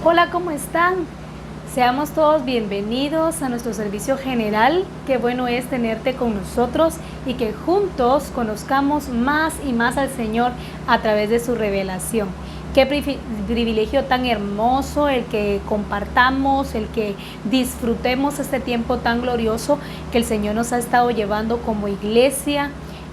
Hola, ¿cómo están? Seamos todos bienvenidos a nuestro servicio general. Qué bueno es tenerte con nosotros y que juntos conozcamos más y más al Señor a través de su revelación. Qué privilegio tan hermoso el que compartamos, el que disfrutemos este tiempo tan glorioso que el Señor nos ha estado llevando como iglesia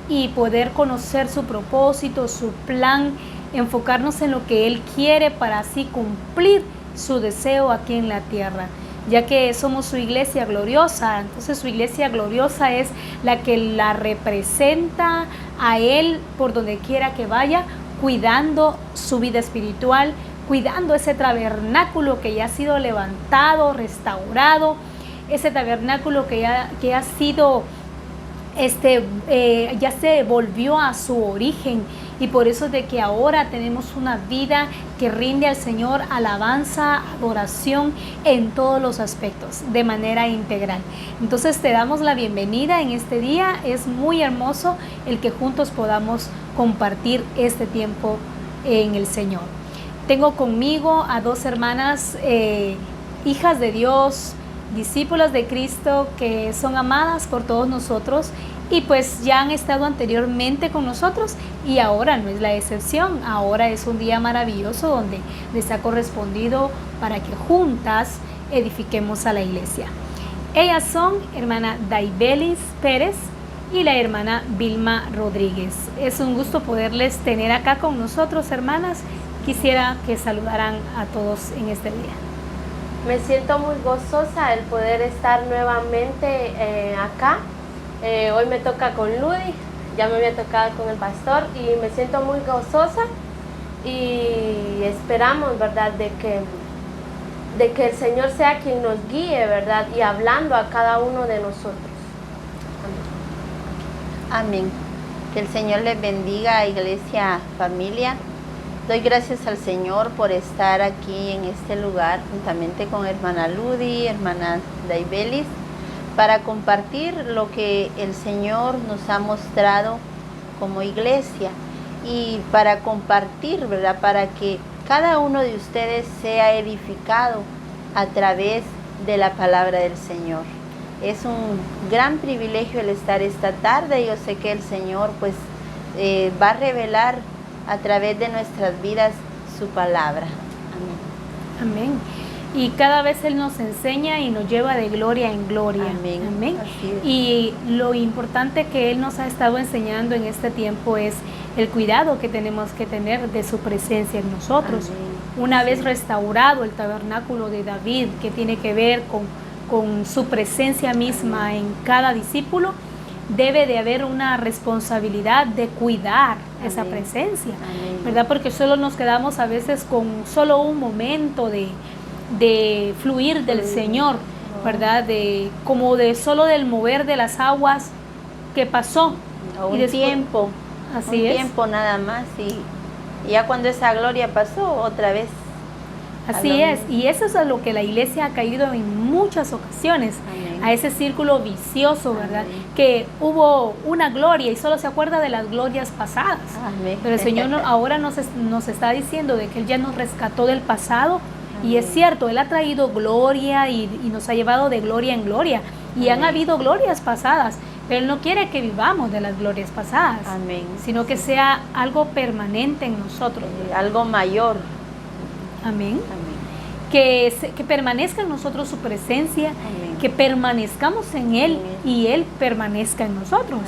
y poder conocer su propósito, su plan, enfocarnos en lo que Él quiere para así cumplir su deseo aquí en la tierra, ya que somos su iglesia gloriosa. Entonces su iglesia gloriosa es la que la representa a Él por donde quiera que vaya, cuidando su vida espiritual, cuidando ese tabernáculo que ya ha sido levantado, restaurado, ese tabernáculo que ya ha sido, ya se volvió a su origen. Y por eso de que ahora tenemos una vida que rinde al Señor alabanza, adoración en todos los aspectos, de manera integral. Entonces te damos la bienvenida en este día. Es muy hermoso el que juntos podamos compartir este tiempo en el Señor. Tengo conmigo a dos hermanas, hijas de Dios, discípulas de Cristo, que son amadas por todos nosotros y pues ya han estado anteriormente con nosotros y ahora no es la excepción. Ahora es un día maravilloso donde les ha correspondido para que juntas edifiquemos a la iglesia. Ellas son hermana Daibelis Pérez y la hermana Vilma Rodríguez. Es un gusto poderles tener acá con nosotros, hermanas. Quisiera que saludaran a todos en este día. Me siento muy gozosa el poder estar nuevamente acá. Hoy me toca con Ludy, ya me había tocado con el pastor y me siento muy gozosa y esperamos, ¿verdad?, de que el Señor sea quien nos guíe, ¿verdad?, y hablando a cada uno de nosotros. Amén. Que el Señor les bendiga, iglesia, familia. Doy gracias al Señor por estar aquí en este lugar juntamente con hermana Ludy, hermana Daibelis, para compartir lo que el Señor nos ha mostrado como iglesia y para compartir, ¿verdad?, para que cada uno de ustedes sea edificado a través de la palabra del Señor. Es un gran privilegio el estar esta tarde. Yo sé que el Señor pues va a revelar a través de nuestras vidas su palabra. Amén. Amén. Y cada vez Él nos enseña y nos lleva de gloria en gloria. Amén. Amén. Así es. Y lo importante que Él nos ha estado enseñando en este tiempo es el cuidado que tenemos que tener de su presencia en nosotros. Amén. Una vez restaurado el tabernáculo de David, que tiene que ver con su presencia misma en cada discípulo, debe de haber una responsabilidad de cuidar esa presencia, ¿verdad? Porque solo nos quedamos a veces con solo un momento de fluir del Señor, ¿verdad? Como solo del mover de las aguas que pasó. Un después, tiempo, así un es. tiempo nada más y ya cuando esa gloria pasó, otra vez. Así es, y eso es a lo que la iglesia ha caído en muchas ocasiones. Amén. A ese círculo vicioso, ¿verdad? Amén. Que hubo una gloria y solo se acuerda de las glorias pasadas. Amén. Pero el Señor ahora nos está diciendo de que Él ya nos rescató del pasado. Amén. Y es cierto, Él ha traído gloria y nos ha llevado de gloria en gloria. Y Amén. Han habido glorias pasadas, pero Él no quiere que vivamos de las glorias pasadas. Amén. Sino que sea algo permanente en nosotros. Algo mayor. Amén. Amén. Que permanezca en nosotros su presencia. Amén. Que permanezcamos en Él. Amén. Y Él permanezca en nosotros.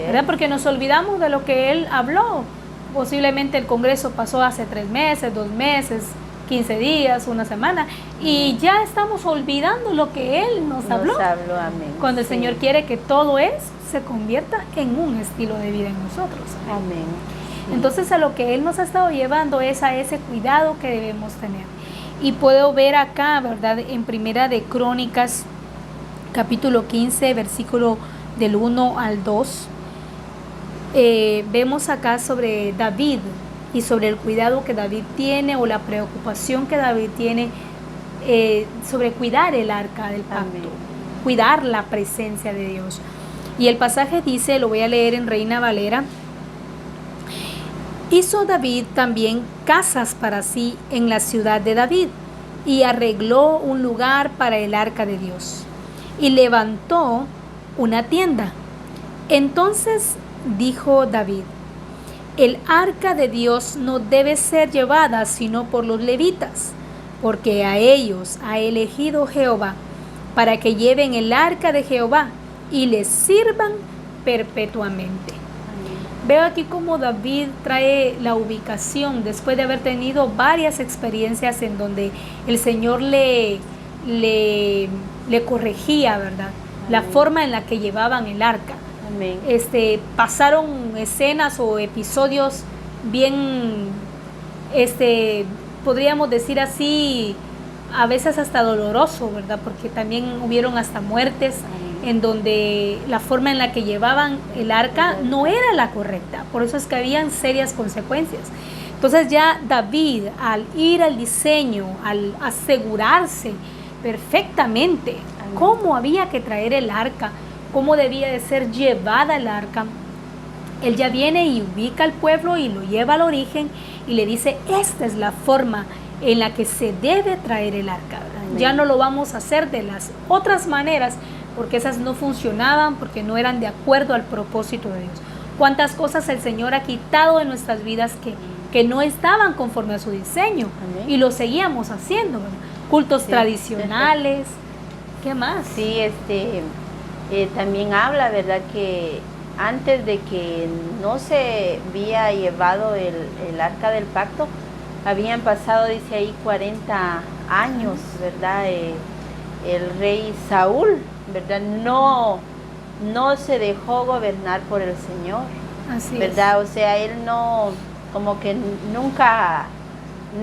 ¿Verdad? Porque nos olvidamos de lo que Él habló. Posiblemente el Congreso pasó hace 3 meses, 2 meses, 15 días, una semana, y ya estamos olvidando lo que Él nos habló. Amén. Cuando el Señor quiere que todo se convierta en un estilo de vida en nosotros. Amén. Entonces a lo que Él nos ha estado llevando es a ese cuidado que debemos tener. Y puedo ver acá, ¿verdad?, en Primera de Crónicas, capítulo 15, versículo del 1 al 2, vemos acá sobre David y sobre el cuidado que David tiene o la preocupación que David tiene sobre cuidar el arca del pacto. Amén. Cuidar la presencia de Dios. Y el pasaje dice, lo voy a leer en Reina Valera: hizo David también casas para sí en la ciudad de David, y arregló un lugar para el arca de Dios y levantó una tienda. Entonces dijo David: el arca de Dios no debe ser llevada sino por los levitas, porque a ellos ha elegido Jehová para que lleven el arca de Jehová y les sirvan perpetuamente. Veo aquí cómo David trae la ubicación después de haber tenido varias experiencias en donde el Señor le corregía, ¿verdad? Amén. La forma en la que llevaban el arca. Amén. Pasaron escenas o episodios bien, podríamos decir así, a veces hasta doloroso, ¿verdad? Porque también hubieron hasta muertes. Amén. En donde la forma en la que llevaban el arca no era la correcta, por eso es que habían serias consecuencias. Entonces ya David, al ir al diseño, al asegurarse perfectamente cómo había que traer el arca, cómo debía de ser llevada el arca, él ya viene y ubica al pueblo y lo lleva al origen y le dice: esta es la forma en la que se debe traer el arca, ¿verdad? Ya no lo vamos a hacer de las otras maneras, porque esas no funcionaban, porque no eran de acuerdo al propósito de Dios. Cuántas cosas el Señor ha quitado de nuestras vidas que no estaban conforme a su diseño. Amén. Y lo seguíamos haciendo, ¿verdad? Cultos tradicionales, ¿qué más? Sí, también habla, ¿verdad? Que antes de que no se había llevado el arca del pacto, habían pasado, dice ahí, 40 años, ¿verdad? El rey Saúl, ¿verdad? No se dejó gobernar por el Señor. Así ¿verdad? Es. O sea, él no, como que nunca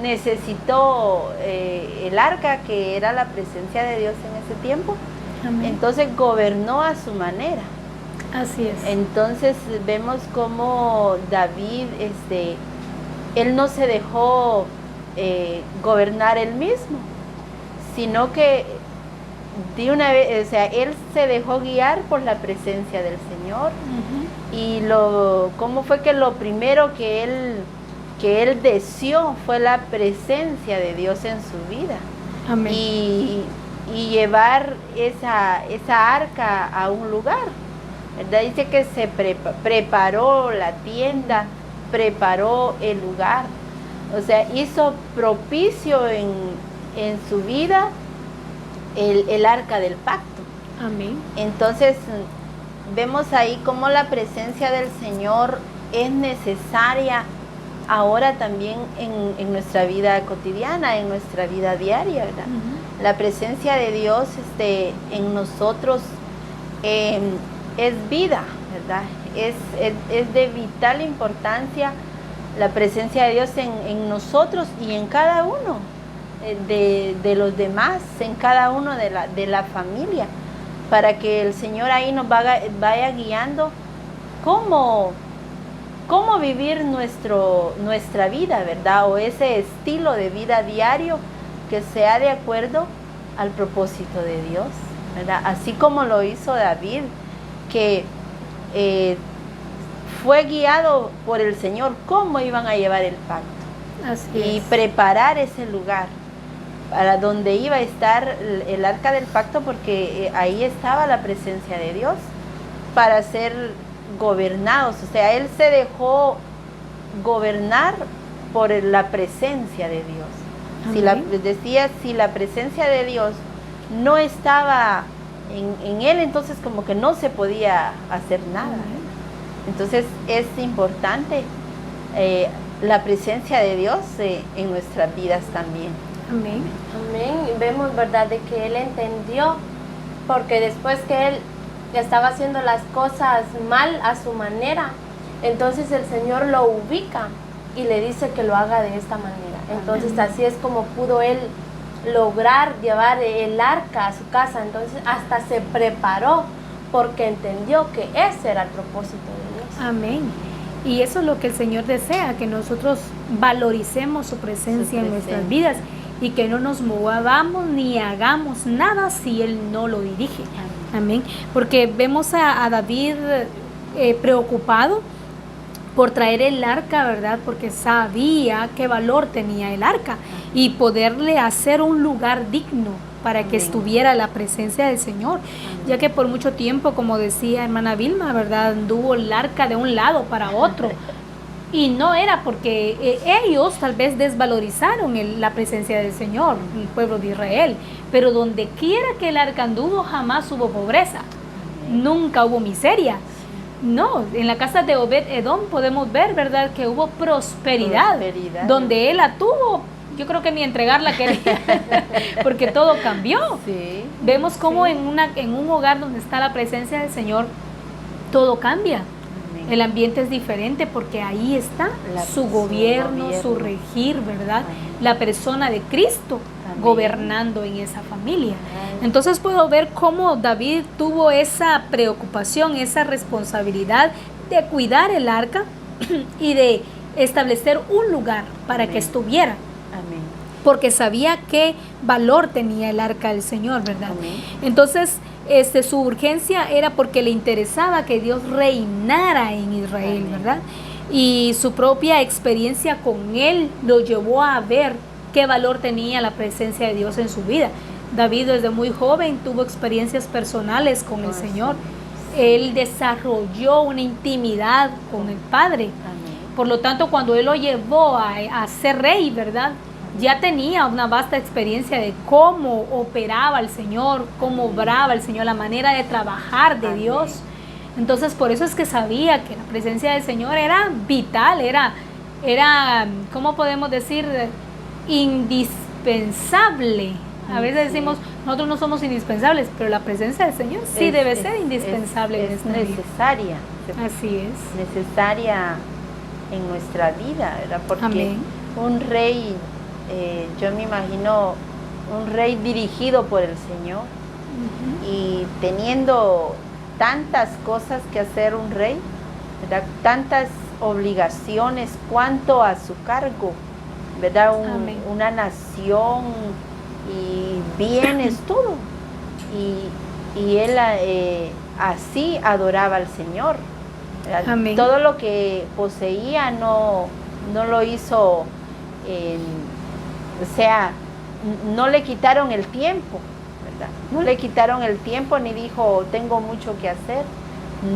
necesitó el arca, que era la presencia de Dios en ese tiempo. Amén. Entonces gobernó a su manera. Así es. Entonces vemos como David, él no se dejó gobernar él mismo, sino que de una vez, o sea, él se dejó guiar por la presencia del Señor. Uh-huh. Y cómo fue que lo primero que él deseó fue la presencia de Dios en su vida. Amén. Y llevar esa arca a un lugar, ¿verdad? Dice que se preparó la tienda, preparó el lugar, o sea, hizo propicio en su vida el arca del pacto. Amén. Entonces vemos ahí cómo la presencia del Señor es necesaria ahora también en nuestra vida cotidiana, en nuestra vida diaria, ¿verdad? Uh-huh. La presencia de Dios en nosotros es vida, ¿verdad? Es de vital importancia la presencia de Dios en nosotros y en cada uno de los demás, en cada uno de la familia, para que el Señor ahí nos vaya guiando cómo vivir nuestra vida, ¿verdad? O ese estilo de vida diario que sea de acuerdo al propósito de Dios, ¿verdad? Así como lo hizo David, que fue guiado por el Señor cómo iban a llevar el pacto. Así y es. Preparar ese lugar para donde iba a estar el arca del pacto, porque ahí estaba la presencia de Dios para ser gobernados. O sea, él se dejó gobernar por la presencia de Dios. Si la presencia de Dios no estaba en él, entonces como que no se podía hacer nada. Entonces es importante la presencia de Dios en nuestras vidas también. Amén. Amén. Vemos, ¿verdad?, de que él entendió, porque después que él estaba haciendo las cosas mal a su manera, entonces el Señor lo ubica y le dice que lo haga de esta manera. Entonces Amén. Así es como pudo él lograr llevar el arca a su casa. Entonces hasta se preparó porque entendió que ese era el propósito de Dios. Amén. Y eso es lo que el Señor desea, que nosotros valoricemos su presencia en nuestras vidas y que no nos movamos ni hagamos nada si Él no lo dirige. Amén. Porque vemos a David preocupado por traer el arca, ¿verdad? Porque sabía qué valor tenía el arca y poderle hacer un lugar digno para que estuviera la presencia del Señor, ya que por mucho tiempo, como decía hermana Vilma, ¿verdad? Anduvo el arca de un lado para otro y no era porque ellos tal vez desvalorizaron la presencia del Señor, el pueblo de Israel, pero donde quiera que el arca anduvo jamás hubo pobreza, nunca hubo miseria. No, en la casa de Obed-Edom podemos ver, ¿verdad?, que hubo prosperidad. Donde él la tuvo, yo creo que ni entregarla quería, porque todo cambió. Sí, Vemos cómo en un hogar donde está la presencia del Señor, todo cambia. amén. El ambiente es diferente porque ahí está su gobierno, su regir, ¿verdad? Amén. La persona de Cristo Amén. gobernando en esa familia. Amén. Entonces puedo ver cómo David tuvo esa preocupación, esa responsabilidad de cuidar el arca y de establecer un lugar para Amén. que estuviera, Amén. porque sabía qué valor tenía el arca del Señor, ¿verdad? Amén. Entonces, su urgencia era porque le interesaba que Dios reinara en Israel, Amén. ¿verdad? Y su propia experiencia con él lo llevó a ver qué valor tenía la presencia de Dios en su vida. David desde muy joven tuvo experiencias personales con el Señor. Él desarrolló una intimidad con el Padre. Amén. Por lo tanto, cuando él lo llevó a ser rey, ¿verdad? Ya tenía una vasta experiencia de cómo operaba el Señor, cómo obraba el Señor, la manera de trabajar de Amén. Dios. Entonces, por eso es que sabía que la presencia del Señor era vital, era, ¿cómo podemos decir? Indispensable. A veces decimos, nosotros no somos indispensables, pero la presencia del Señor sí debe ser indispensable en es nuestra vida. necesaria. Así es. Necesaria en nuestra vida, ¿verdad? Porque Amén. un rey, yo me imagino un rey dirigido por el Señor y teniendo tantas cosas que hacer un rey, ¿verdad? Tantas obligaciones cuanto a su cargo, ¿verdad? Amén. Una nación y bienes, todo. Y él así adoraba al Señor, ¿verdad? Amén. Todo lo que poseía no lo hizo, o sea, no le quitaron el tiempo, ¿verdad? No le quitaron el tiempo ni dijo, tengo mucho que hacer.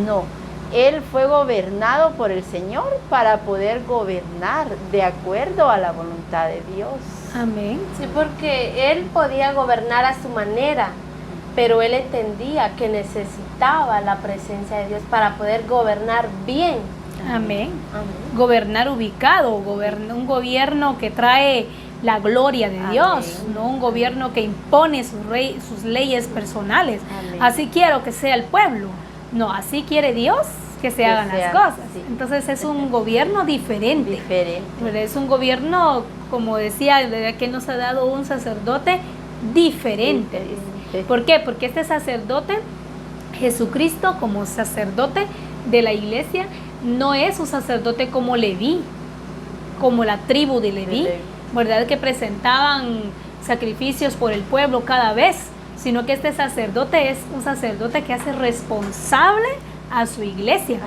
No, él fue gobernado por el Señor para poder gobernar de acuerdo a la voluntad de Dios. Amén. Sí, porque él podía gobernar a su manera, pero él entendía que necesitaba la presencia de Dios para poder gobernar bien. Amén. Amén. Gobernar ubicado, un gobierno que trae la gloria de Dios, Amén. no un gobierno que impone sus leyes personales. Amén. Así quiero que sea el pueblo. No, así quiere Dios que se hagan las cosas. sí. Entonces es un gobierno diferente. Diferente. Pero es un gobierno, como decía, que nos ha dado un sacerdote diferente. Diferente. ¿Por qué? Porque este sacerdote, Jesucristo como sacerdote de la iglesia, no es un sacerdote como Leví, como la tribu de Leví, ¿verdad? Que presentaban sacrificios por el pueblo cada vez, sino que este sacerdote es un sacerdote que hace responsable a su iglesia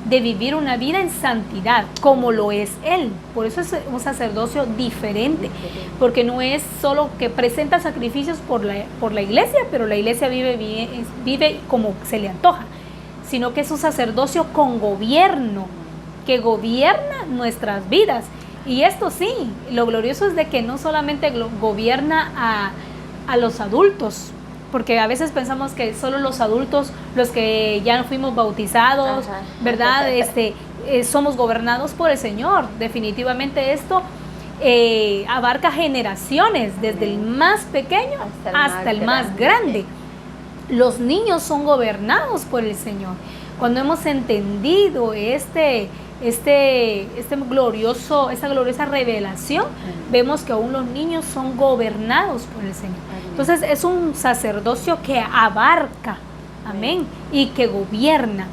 de vivir una vida en santidad, como lo es él. Por eso es un sacerdocio diferente, porque no es solo que presenta sacrificios por la iglesia, pero la iglesia vive como se le antoja, sino que es un sacerdocio con gobierno, que gobierna nuestras vidas. Y esto sí, lo glorioso es de que no solamente gobierna a los adultos, porque a veces pensamos que solo los adultos, los que ya fuimos bautizados, Ajá. ¿verdad? Somos gobernados por el Señor. Definitivamente esto abarca generaciones, desde el más pequeño hasta el más grande. Los niños son gobernados por el Señor. Cuando hemos entendido esta gloriosa revelación, vemos que aún los niños son gobernados por el Señor. Entonces es un sacerdocio que abarca, amén, y que gobierna.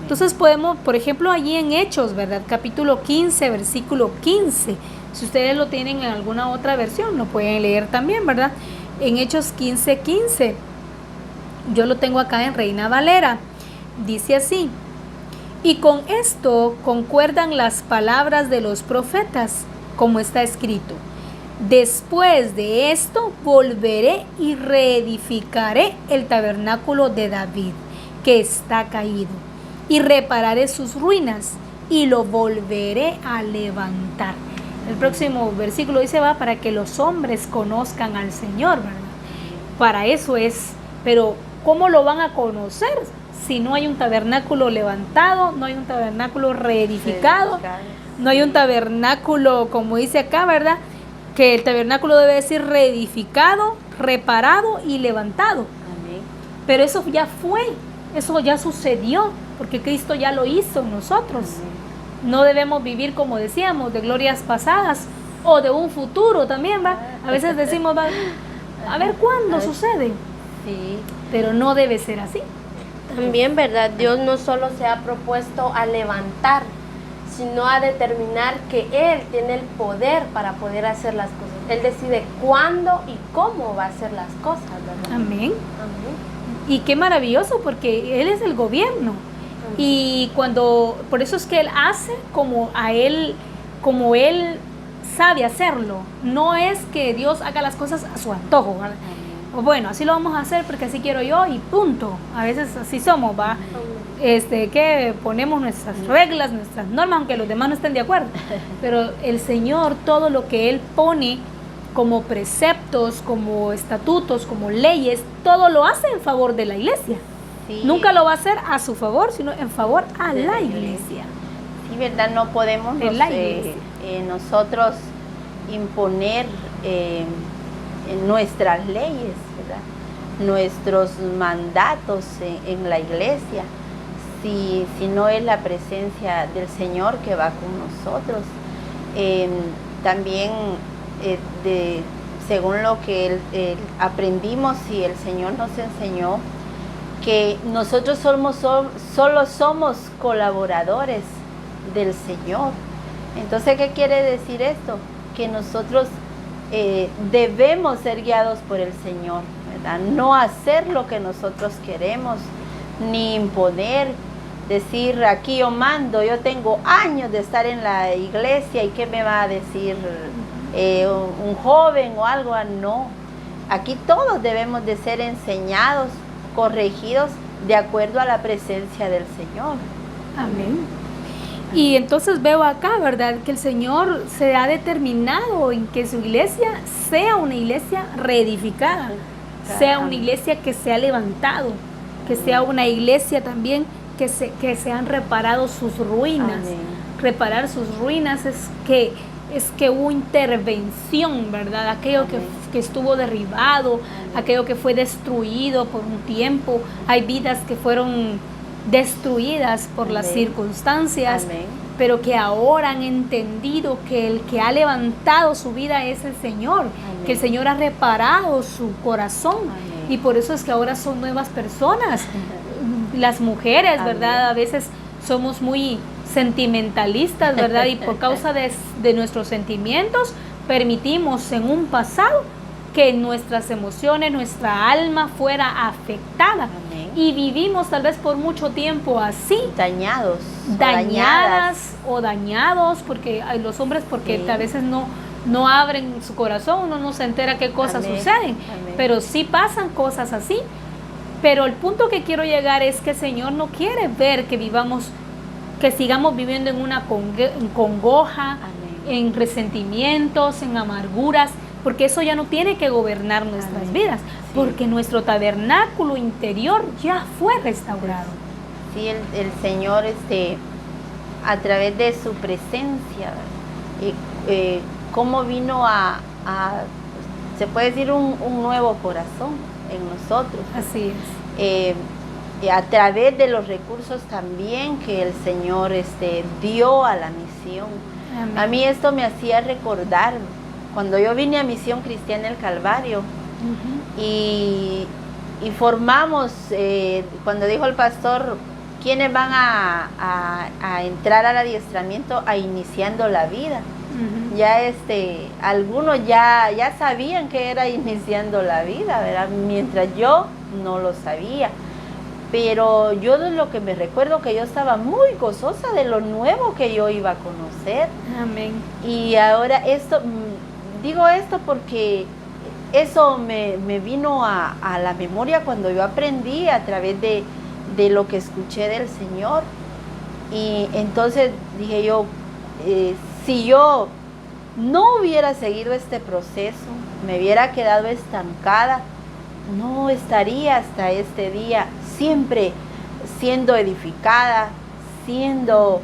Entonces podemos, por ejemplo, allí en Hechos, ¿verdad? Capítulo 15, versículo 15. Si ustedes lo tienen en alguna otra versión, lo pueden leer también, ¿verdad? En Hechos 15, 15. Yo lo tengo acá en Reina Valera. Dice así: Y con esto concuerdan las palabras de los profetas, como está escrito: después de esto volveré y reedificaré el tabernáculo de David, que está caído, y repararé sus ruinas y lo volveré a levantar. El próximo versículo dice, va, para que los hombres conozcan al Señor, ¿verdad? Para eso es, pero ¿cómo lo van a conocer si no hay un tabernáculo levantado, no hay un tabernáculo reedificado, no hay un tabernáculo, como dice acá, ¿verdad? Que el tabernáculo debe decir reedificado, reparado y levantado. Amén. Pero eso ya fue, eso ya sucedió, porque Cristo ya lo hizo en nosotros. Amén. No debemos vivir, como decíamos, de glorias pasadas o de un futuro también, ¿va? A veces decimos, va, a ver cuándo sucede, Sí. pero no debe ser así. También, ¿verdad? Dios no solo se ha propuesto a levantar, sino a determinar que Él tiene el poder para poder hacer las cosas. Él decide cuándo y cómo va a hacer las cosas, ¿verdad? Amén. Amén. Y qué maravilloso, porque Él es el gobierno. Y por eso es que Él hace como Él sabe hacerlo. No es que Dios haga las cosas a su antojo, ¿verdad? O bueno, así lo vamos a hacer porque así quiero yo y punto. A veces así somos, ¿va? Que ponemos nuestras reglas, nuestras normas, aunque los demás no estén de acuerdo. Pero el Señor, todo lo que Él pone como preceptos, como estatutos, como leyes, todo lo hace en favor de la iglesia. Sí. Nunca lo va a hacer a su favor, sino en favor a la iglesia. Sí, ¿verdad? No podemos nosotros imponer nuestras leyes, ¿verdad? Nuestros mandatos en la iglesia, si no es la presencia del Señor que va con nosotros. También, según lo que aprendimos y el Señor nos enseñó, que nosotros solo somos colaboradores del Señor. Entonces, ¿qué quiere decir esto? Que nosotros debemos ser guiados por el Señor, ¿verdad? No hacer lo que nosotros queremos, ni imponer, decir, aquí yo mando, yo tengo años de estar en la iglesia y ¿qué me va a decir un joven o algo? No, aquí todos debemos de ser enseñados, corregidos de acuerdo a la presencia del Señor. Amén. Y entonces veo acá, ¿verdad? Que el Señor se ha determinado en que su iglesia sea una iglesia reedificada, sea una iglesia que se ha levantado, que sea una iglesia también que se han reparado sus ruinas. Amén. Reparar sus ruinas es que hubo intervención, ¿verdad? Aquello que estuvo derribado, Amén. aquello que fue destruido por un tiempo. Hay vidas que fueron destruidas por Amén. las circunstancias, Amén. pero que ahora han entendido que el que ha levantado su vida es el Señor, Amén. que el Señor ha reparado su corazón. Amén. Y por eso es que ahora son nuevas personas. Las mujeres, Amén. ¿verdad? A veces somos muy sentimentalistas, ¿verdad? Y por causa de nuestros sentimientos permitimos en un pasado que nuestras emociones, nuestra alma fuera afectada. Amén. Y vivimos tal vez por mucho tiempo así, Dañadas o dañados, porque hay los hombres porque Sí. a veces no abren su corazón, uno no se entera qué cosas Amén. suceden, Amén. pero sí pasan cosas así. Pero el punto que quiero llegar es que el Señor no quiere ver que sigamos viviendo en una congoja, Amén. en resentimientos, en amarguras, porque eso ya no tiene que gobernar nuestras Amén. vidas, Sí. porque nuestro tabernáculo interior ya fue restaurado. Sí, el Señor a través de su presencia, cómo vino se puede decir un nuevo corazón en nosotros. Así es. Y a través de los recursos también que el Señor dio a la misión. Amén. A mí esto me hacía recordar cuando yo vine a Misión Cristiana del Calvario Ujú. y formamos, cuando dijo el pastor, ¿quiénes van a entrar al adiestramiento a iniciando la vida? Ujú. Ya algunos ya sabían que era iniciando la vida, ¿verdad? Mientras yo no lo sabía. pero yo de lo que me recuerdo que yo estaba muy gozosa de lo nuevo que yo iba a conocer. Amén. Y ahora esto, digo esto porque eso me vino a la memoria cuando yo aprendí a través de lo que escuché del Señor. Y entonces dije yo, si yo no hubiera seguido este proceso, me hubiera quedado estancada, no estaría hasta este día siempre siendo edificada, siendo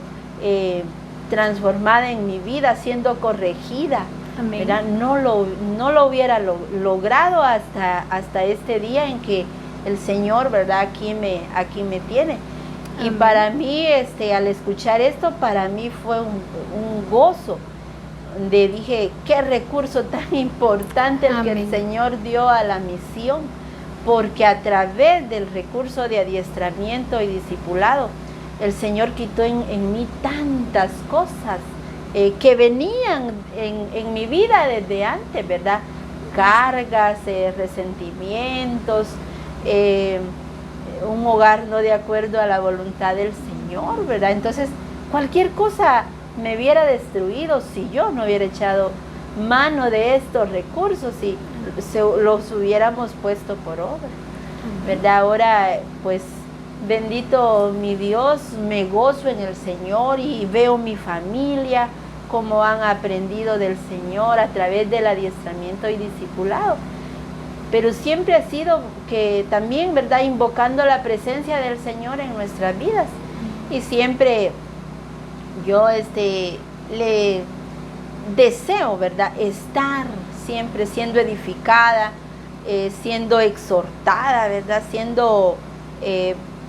transformada en mi vida, siendo corregida. Amén. ¿Verdad? No lo hubiera logrado hasta este día en que el Señor, ¿verdad? Aquí me tiene. Y Amén. para mí, al escuchar esto, para mí fue un gozo. Dije, qué recurso tan importante el que el Amén. Señor dio a la misión, porque a través del recurso de adiestramiento y discipulado, el Señor quitó en mí tantas cosas que venían en mi vida desde antes, ¿verdad? Cargas, resentimientos, un hogar no de acuerdo a la voluntad del Señor, ¿verdad? Entonces, cualquier cosa me hubiera destruido si yo no hubiera echado mano de estos recursos y los hubiéramos puesto por obra, ¿verdad? Ahora, pues, bendito mi Dios, me gozo en el Señor y veo mi familia, cómo han aprendido del Señor a través del adiestramiento y discipulado. Pero siempre ha sido que también, ¿verdad?, invocando la presencia del Señor en nuestras vidas. Y siempre yo le deseo, ¿verdad?, estar siempre siendo edificada, siendo exhortada, ¿verdad?, siendo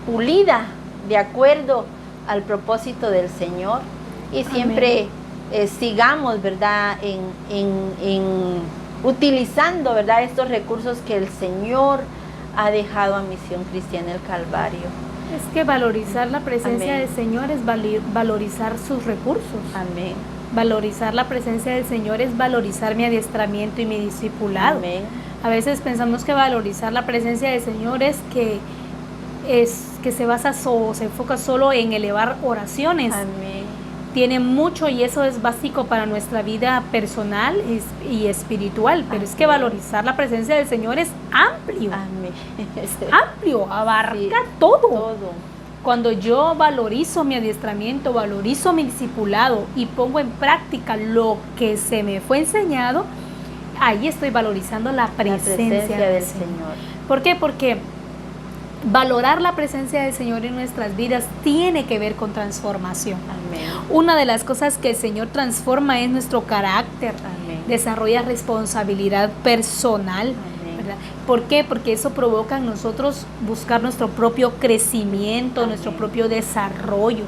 pulida de acuerdo al propósito del Señor. Y siempre sigamos, ¿verdad?, utilizando, ¿verdad?, estos recursos que el Señor ha dejado a Misión Cristiana el Calvario. Es que valorizar la presencia Amén. del Señor es valorizar sus recursos. Amén. Valorizar la presencia del Señor es valorizar mi adiestramiento y mi discipulado. Amén. A veces pensamos que valorizar la presencia del Señor es que se basa o se enfoca solo en elevar oraciones. Amén. Tiene mucho y eso es básico para nuestra vida personal y espiritual, pero es que Amén. valorizar la presencia del Señor es amplio. Amén. Es amplio, abarca Sí, todo. todo. Cuando yo valorizo mi adiestramiento, valorizo mi discipulado y pongo en práctica lo que se me fue enseñado, ahí estoy valorizando la presencia del del Señor. Señor. ¿Por qué? Porque valorar la presencia del Señor en nuestras vidas tiene que ver con transformación. Amén. Una de las cosas que el Señor transforma es nuestro carácter, Amén. desarrolla responsabilidad personal. Amén. ¿Verdad? ¿Por qué? Porque eso provoca en nosotros buscar nuestro propio crecimiento, Amén. nuestro propio desarrollo.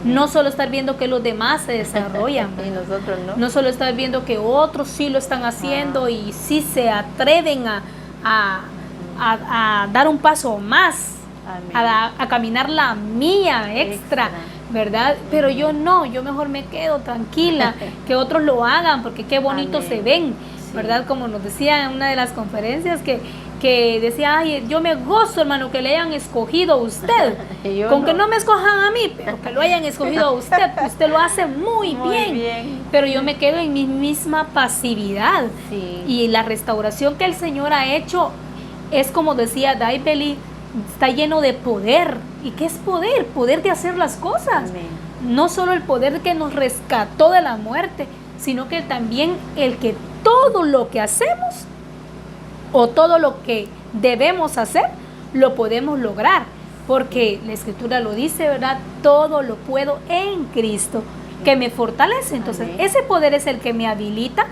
Amén. No solo estar viendo que los demás se desarrollan, Y nosotros no. no solo estar viendo que otros sí lo están haciendo y sí se atreven a dar un paso más, Amén. a caminar la mía extra, ¿verdad? Pero yo no, yo mejor me quedo tranquila, que otros lo hagan, porque qué bonito Amén. se ven, Sí. ¿verdad? Como nos decía en una de las conferencias que decía, ay, yo me gozo, hermano, que le hayan escogido a usted, Yo con que no me escojan a mí, pero que lo hayan escogido a usted, usted lo hace muy bien, pero yo me quedo en mi misma pasividad. Sí. Y la restauración que el Señor ha hecho es, como decía Daibeli, está lleno de poder. ¿Y qué es poder? Poder de hacer las cosas. Amén. No solo el poder que nos rescató de la muerte, sino que también el que todo lo que hacemos o todo lo que debemos hacer, lo podemos lograr. Porque la Escritura lo dice, ¿verdad? Todo lo puedo en Cristo, que me fortalece. Entonces, Amén. ese poder es el que me habilita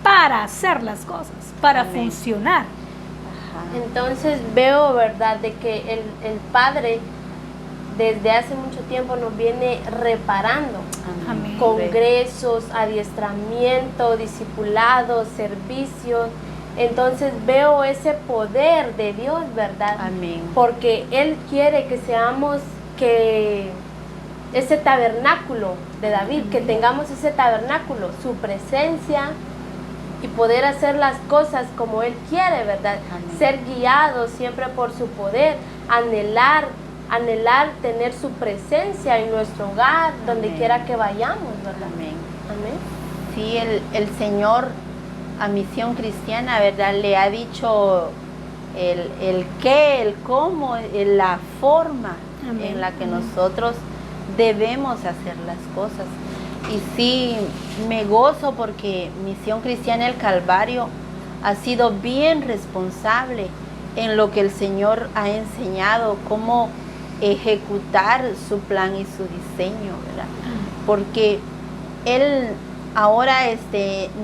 para hacer las cosas, para Amén. funcionar. Ajá. Entonces veo, ¿verdad?, de que el Padre desde hace mucho tiempo nos viene reparando. Amén. Congresos, adiestramiento, discipulados, servicios. Entonces veo ese poder de Dios, ¿verdad? Amén. Porque Él quiere que seamos ese tabernáculo de David, que tengamos ese tabernáculo, su presencia, y poder hacer las cosas como Él quiere, ¿verdad? Amén. Ser guiados siempre por su poder, anhelar anhelar tener su presencia en nuestro hogar, donde Amén. quiera que vayamos, ¿verdad? Amén. Amén. Sí, el Señor a Misión Cristiana, ¿verdad? Le ha dicho el qué, el cómo, la forma Amén. en la que nosotros debemos hacer las cosas. Y sí, me gozo porque Misión Cristiana El Calvario ha sido bien responsable en lo que el Señor ha enseñado, cómo ejecutar su plan y su diseño, ¿verdad? Porque Él ahora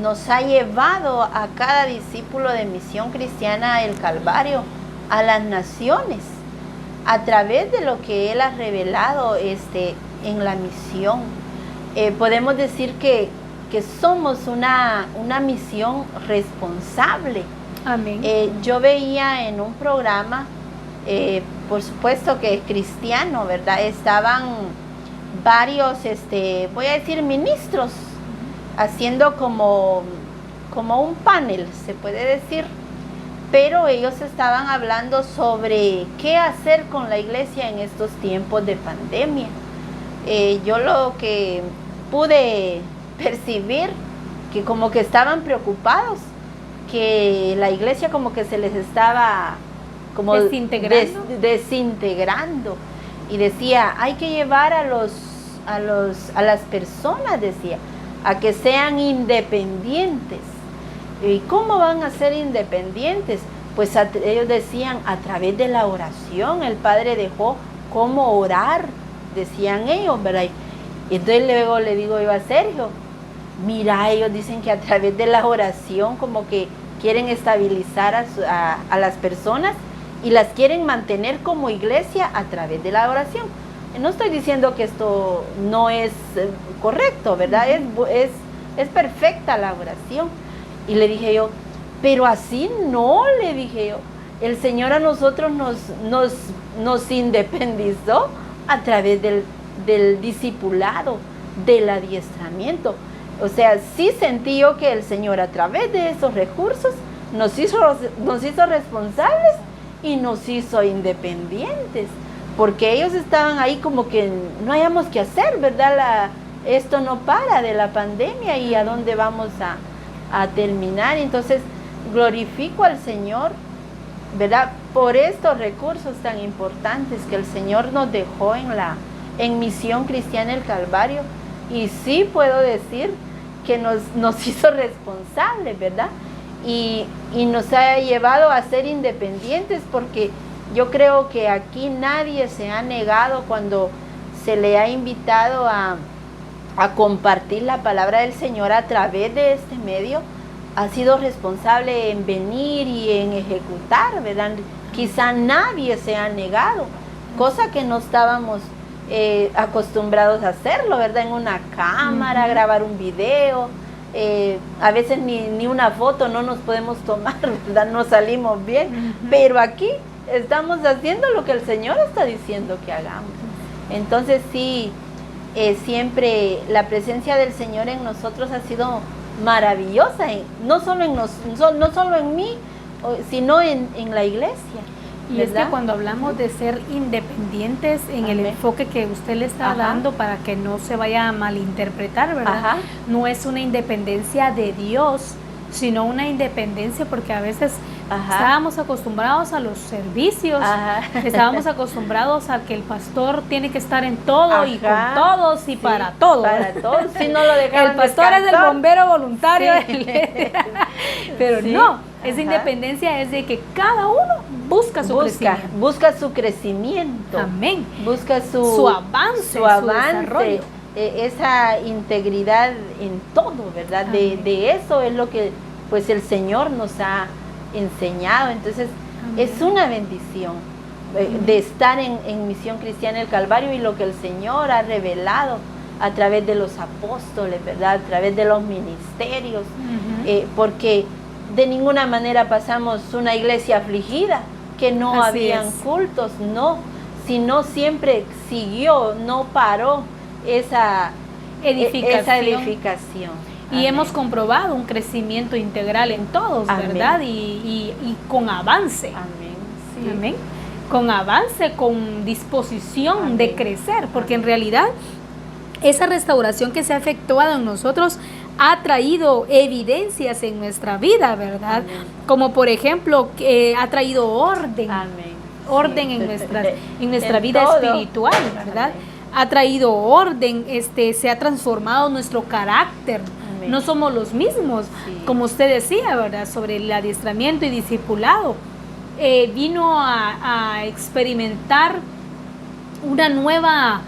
nos ha llevado a cada discípulo de Misión Cristiana El Calvario a las naciones a través de lo que Él ha revelado en la misión. Podemos decir que somos una misión responsable. Amén. Yo veía en un programa, por supuesto que es cristiano, ¿verdad? Estaban varios, voy a decir, ministros, haciendo como un panel, se puede decir, pero ellos estaban hablando sobre qué hacer con la iglesia en estos tiempos de pandemia. Yo lo que pude percibir, que como que estaban preocupados, que la iglesia como que se les estaba como desintegrando, y decía, hay que llevar a las personas, decía, a que sean independientes. ¿Y cómo van a ser independientes? Pues ellos decían, a través de la oración. El Padre dejó cómo orar, decían ellos, ¿verdad? Y entonces luego le digo yo a Sergio, mira, ellos dicen que a través de la oración como que quieren estabilizar a las personas y las quieren mantener como iglesia a través de la oración. No estoy diciendo que esto no es correcto, ¿verdad? Es perfecta la oración. Y le dije yo, pero así no, le dije yo. El Señor a nosotros nos independizó a través del discipulado, del adiestramiento. O sea, sí sentí yo que el Señor a través de esos recursos nos hizo responsables y nos hizo independientes, porque ellos estaban ahí como que no hayamos que hacer, ¿verdad? Esto no para de la pandemia y a dónde vamos a terminar. Entonces glorifico al Señor, ¿verdad? Por estos recursos tan importantes que el Señor nos dejó en Misión Cristiana El Calvario. Y sí puedo decir que nos hizo responsables, ¿verdad? Y nos ha llevado a ser independientes, porque yo creo que aquí nadie se ha negado cuando se le ha invitado a compartir la palabra del Señor a través de este medio. Ha sido responsable en venir y en ejecutar, ¿verdad? Quizá nadie se ha negado, cosa que no estábamos acostumbrados a hacerlo, ¿verdad? En una cámara, grabar un video, a veces ni una foto no nos podemos tomar, ¿verdad? No salimos bien, pero aquí estamos haciendo lo que el Señor está diciendo que hagamos. Entonces sí, siempre la presencia del Señor en nosotros ha sido maravillosa, no solo en mí, sino en la iglesia. Y ¿verdad? es que cuando hablamos de ser independientes, en el enfoque que usted le está dando, para que no se vaya a malinterpretar, ¿verdad? No es una independencia de Dios, sino una independencia porque a veces estábamos acostumbrados a los servicios, estábamos acostumbrados a que el pastor tiene que estar en todo y con todos y para todos. Para todos, si no lo dejaban el pastor descansar. Es el bombero voluntario, pero sí. no, esa independencia es de que cada uno busca su crecimiento. Busca su crecimiento. Amén. Busca su avance, su desarrollo. Esa integridad en todo, ¿verdad? De eso es lo que pues el Señor nos ha enseñado. Entonces es una bendición de estar en Misión Cristiana El Calvario y lo que el Señor ha revelado a través de los apóstoles, ¿verdad? A través de los ministerios, porque de ninguna manera pasamos una iglesia afligida, que no habían cultos, no, sino siempre siguió, no paró esa edificación. Y hemos comprobado un crecimiento integral en todos, ¿verdad? Y con avance. Amén. Sí. Amén. con avance, con disposición Amén. de crecer, porque en realidad esa restauración que se ha efectuado en nosotros ha traído evidencias en nuestra vida, ¿verdad? Amén. Como por ejemplo, que ha traído orden. Amén. Orden Sí. en nuestra En vida todo. espiritual, ¿verdad? Amén. Ha traído orden, se ha transformado nuestro carácter. Amén. No somos los mismos, Sí. como usted decía, ¿verdad? Sobre el adiestramiento y discipulado. Vino a experimentar una nueva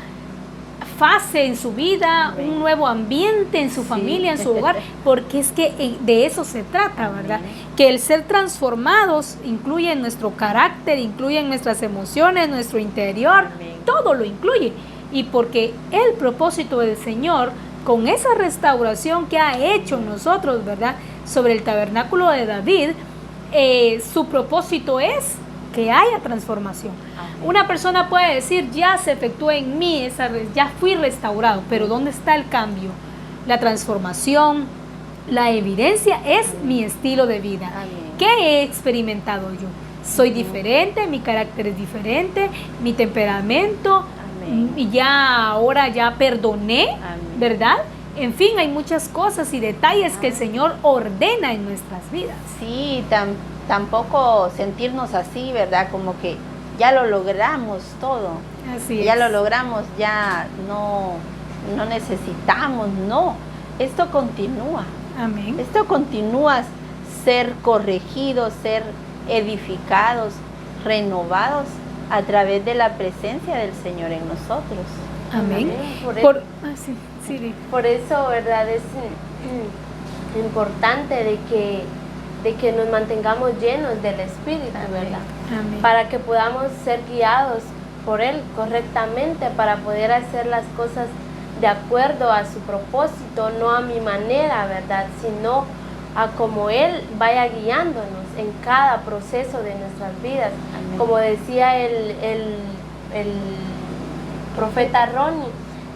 fase en su vida, Amén. un nuevo ambiente en su Sí. familia, en su hogar, porque es que de eso se trata, ¿verdad? Que el ser transformados incluye en nuestro carácter, incluye en nuestras emociones, nuestro interior, Amén. todo lo incluye. Y porque el propósito del Señor, con esa restauración que ha hecho en nosotros, ¿verdad? Sobre el tabernáculo de David, su propósito es que haya transformación. Amén. Una persona puede decir, ya se efectuó en mí, ya fui restaurado, pero ¿dónde está el cambio? La transformación, la evidencia es mi estilo de vida. Amén. ¿Qué he experimentado yo? Soy diferente, mi carácter es diferente, mi temperamento, Amén. y ya ahora ya perdoné, Amén. ¿verdad? En fin, hay muchas cosas y detalles que el Señor ordena en nuestras vidas. Sí, tampoco sentirnos así, ¿verdad? Como que ya lo logramos todo. Así Ya es. lo logramos, ya no necesitamos, no. Esto continúa. Amén. Esto continúa ser corregidos, ser edificados, renovados a través de la presencia del Señor en nosotros. Amén. Por Sí, di. Por eso, ¿verdad? Es importante de que nos mantengamos llenos del Espíritu, ¿verdad? Amén. Para que podamos ser guiados por Él correctamente, para poder hacer las cosas de acuerdo a su propósito, no a mi manera, ¿verdad? Sino a como Él vaya guiándonos en cada proceso de nuestras vidas. Amén. Como decía el profeta Ronnie,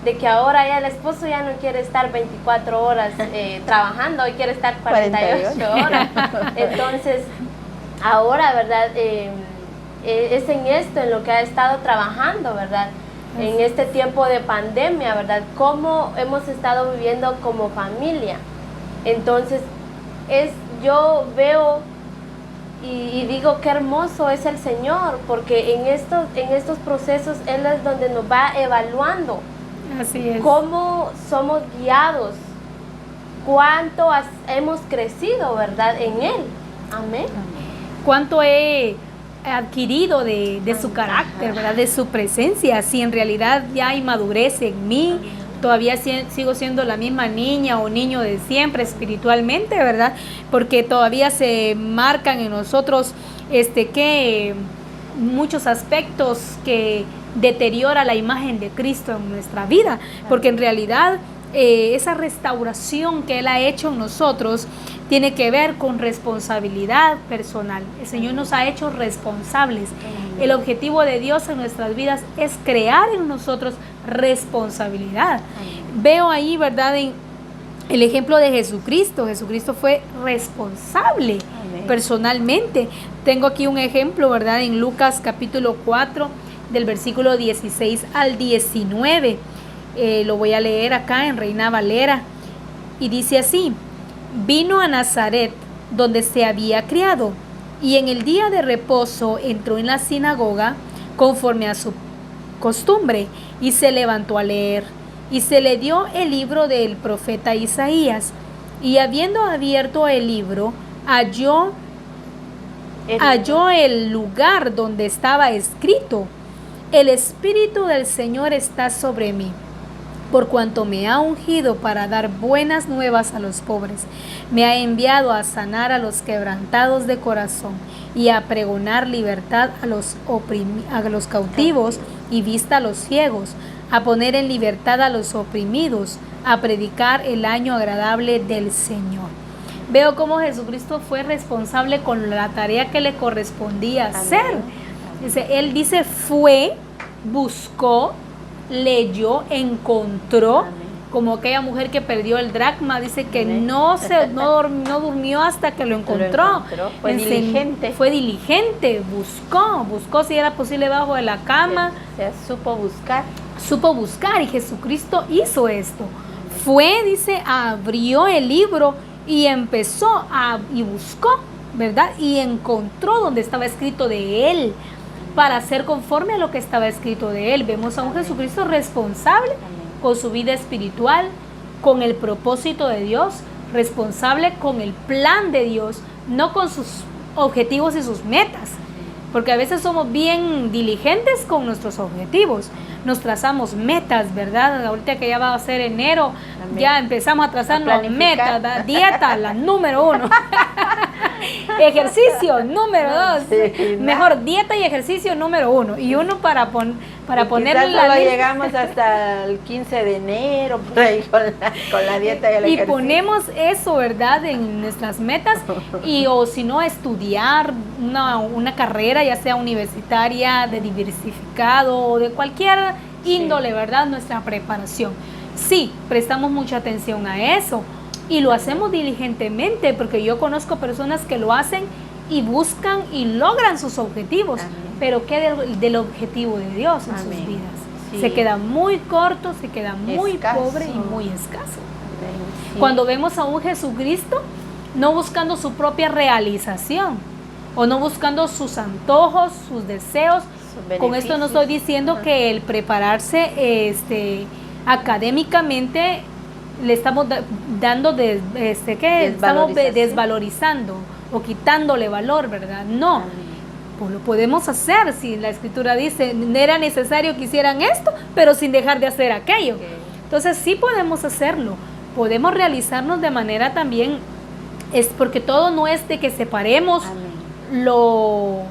de que ahora ya el esposo ya no quiere estar 24 horas trabajando, hoy quiere estar 48 horas. Entonces, ahora, ¿verdad? Es en esto en lo que ha estado trabajando, ¿verdad? En este tiempo de pandemia, ¿verdad? Cómo hemos estado viviendo como familia. Entonces, yo veo y digo qué hermoso es el Señor, porque en estos procesos Él es donde nos va evaluando. Así es. Cómo somos guiados, cuánto hemos crecido, ¿verdad? En Él. Amén. Cuánto he adquirido de su carácter, ¿verdad? De su presencia. Si en realidad ya hay madurez en mí, todavía sigo siendo la misma niña o niño de siempre espiritualmente, ¿verdad? Porque todavía se marcan en nosotros muchos aspectos que deteriora la imagen de Cristo en nuestra vida, porque en realidad esa restauración que Él ha hecho en nosotros tiene que ver con responsabilidad personal. El Señor nos ha hecho responsables. El objetivo de Dios en nuestras vidas es crear en nosotros responsabilidad. Veo ahí, ¿verdad?, en el ejemplo de Jesucristo. Jesucristo fue responsable. Amén. Personalmente. Tengo aquí un ejemplo, ¿verdad?, en Lucas capítulo 4, del versículo 16 al 19. Lo voy a leer acá en Reina Valera. Y dice así: vino a Nazaret, donde se había criado, y en el día de reposo entró en la sinagoga, conforme a su costumbre, y se levantó a leer. Y se le dio el libro del profeta Isaías, y habiendo abierto el libro, halló el lugar donde estaba escrito: el Espíritu del Señor está sobre mí, por cuanto me ha ungido para dar buenas nuevas a los pobres. Me ha enviado a sanar a los quebrantados de corazón y a pregonar libertad a los cautivos y vista a los ciegos, a poner en libertad a los oprimidos, a predicar el año agradable del Señor. Veo cómo Jesucristo fue responsable con la tarea que le correspondía hacer. Él dice, fue, buscó, leyó, encontró, como aquella mujer que perdió el dracma, dice que Amén. no durmió hasta que lo encontró. Fue diligente. Fue diligente, buscó si era posible bajo de la cama. O sea, supo buscar Y Jesucristo hizo esto. Fue, dice, abrió el libro y y buscó, ¿verdad? Y encontró donde estaba escrito de él, para hacer conforme a lo que estaba escrito de él. Vemos a un Jesucristo responsable con su vida espiritual, con el propósito de Dios, responsable con el plan de Dios, no con sus objetivos y sus metas. Porque a veces somos bien diligentes con nuestros objetivos. Nos trazamos metas, ¿verdad? Ahorita que ya va a ser enero, Amén. ya empezamos a trazarnos metas, dieta, la número 1. Ejercicio, número 2. Sí, Mejor dieta y ejercicio, número 1. Y uno para ponerle la lista. Llegamos hasta el 15 de enero, por ahí, con la dieta y el ejercicio. Y ponemos eso, ¿verdad?, en nuestras metas. O si no, estudiar una carrera, ya sea universitaria, de diversificado o de cualquier índole, ¿verdad?, nuestra preparación. Sí, prestamos mucha atención a eso y lo hacemos diligentemente, porque yo conozco personas que lo hacen y buscan y logran sus objetivos. Amén. Pero ¿qué del objetivo de Dios en Amén. sus vidas? Sí. Se queda muy corto, se queda muy Escaso. pobre y muy escaso. Amén. Sí. Cuando vemos a un Jesucristo no buscando su propia realización o no buscando sus antojos, sus deseos. Con esto no estoy diciendo que el prepararse académicamente le estamos dando estamos desvalorizando o quitándole valor, ¿verdad? No. Amén. Pues lo podemos hacer si la Escritura dice, era necesario que hicieran esto, pero sin dejar de hacer aquello. Okay. Entonces sí podemos hacerlo, podemos realizarnos de manera también, es porque todo no es de que separemos Amén. lo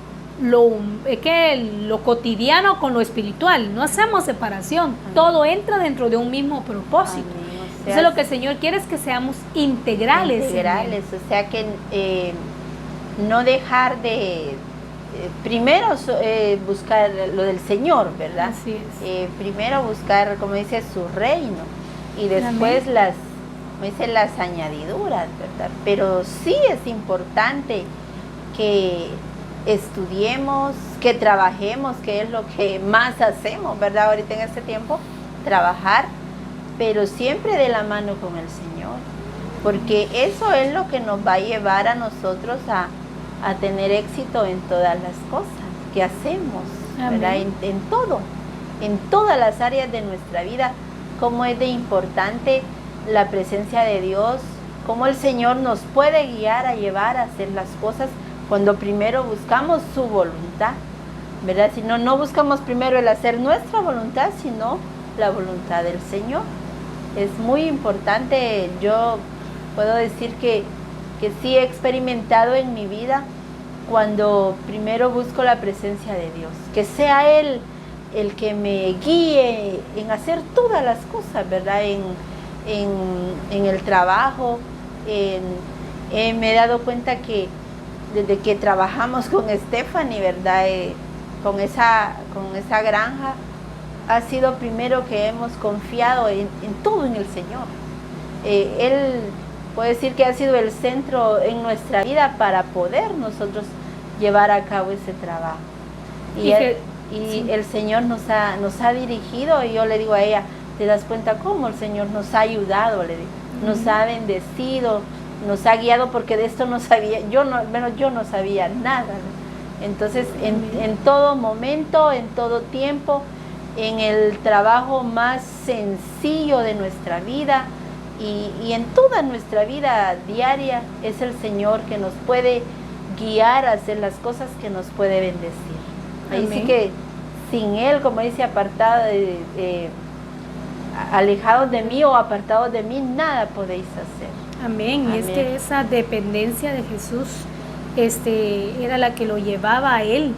cotidiano con lo espiritual, no hacemos separación. Amén. Todo entra dentro de un mismo propósito. Amén. O sea, entonces lo que el Señor quiere es que seamos integrales, o sea que no dejar de primero buscar lo del Señor, ¿verdad? Así es. Primero buscar, como dice, su reino, y después las añadiduras, ¿verdad? Pero sí es importante que estudiemos, que trabajemos, que es lo que más hacemos, ¿verdad? Ahorita en este tiempo, trabajar, pero siempre de la mano con el Señor, porque eso es lo que nos va a llevar a nosotros a tener éxito en todas las cosas que hacemos, ¿verdad? En todo, en todas las áreas de nuestra vida, cómo es de importante la presencia de Dios, cómo el Señor nos puede guiar a llevar a hacer las cosas cuando primero buscamos su voluntad, ¿verdad? Si no buscamos primero el hacer nuestra voluntad, sino la voluntad del Señor. Es muy importante. Yo puedo decir que sí he experimentado en mi vida cuando primero busco la presencia de Dios, que sea Él el que me guíe en hacer todas las cosas, ¿verdad? En el trabajo, me he dado cuenta que desde que trabajamos con Stephanie, ¿verdad? Con esa granja, ha sido primero que hemos confiado en todo en el Señor. Él puede decir que ha sido el centro en nuestra vida para poder nosotros llevar a cabo ese trabajo. Y el Señor nos ha dirigido, y yo le digo a ella, ¿te das cuenta cómo el Señor nos ha ayudado? Le digo, nos ha bendecido, nos ha guiado, porque de esto no sabía, yo no sabía nada. Entonces, en todo momento, en todo tiempo, en el trabajo más sencillo de nuestra vida y en toda nuestra vida diaria, es el Señor que nos puede guiar a hacer las cosas, que nos puede bendecir. Ahí Amén. sí que sin Él, como dice, alejados de mí o apartados de mí, nada podéis hacer. Amén. Amén. Y es que esa dependencia de Jesús era la que lo llevaba a Él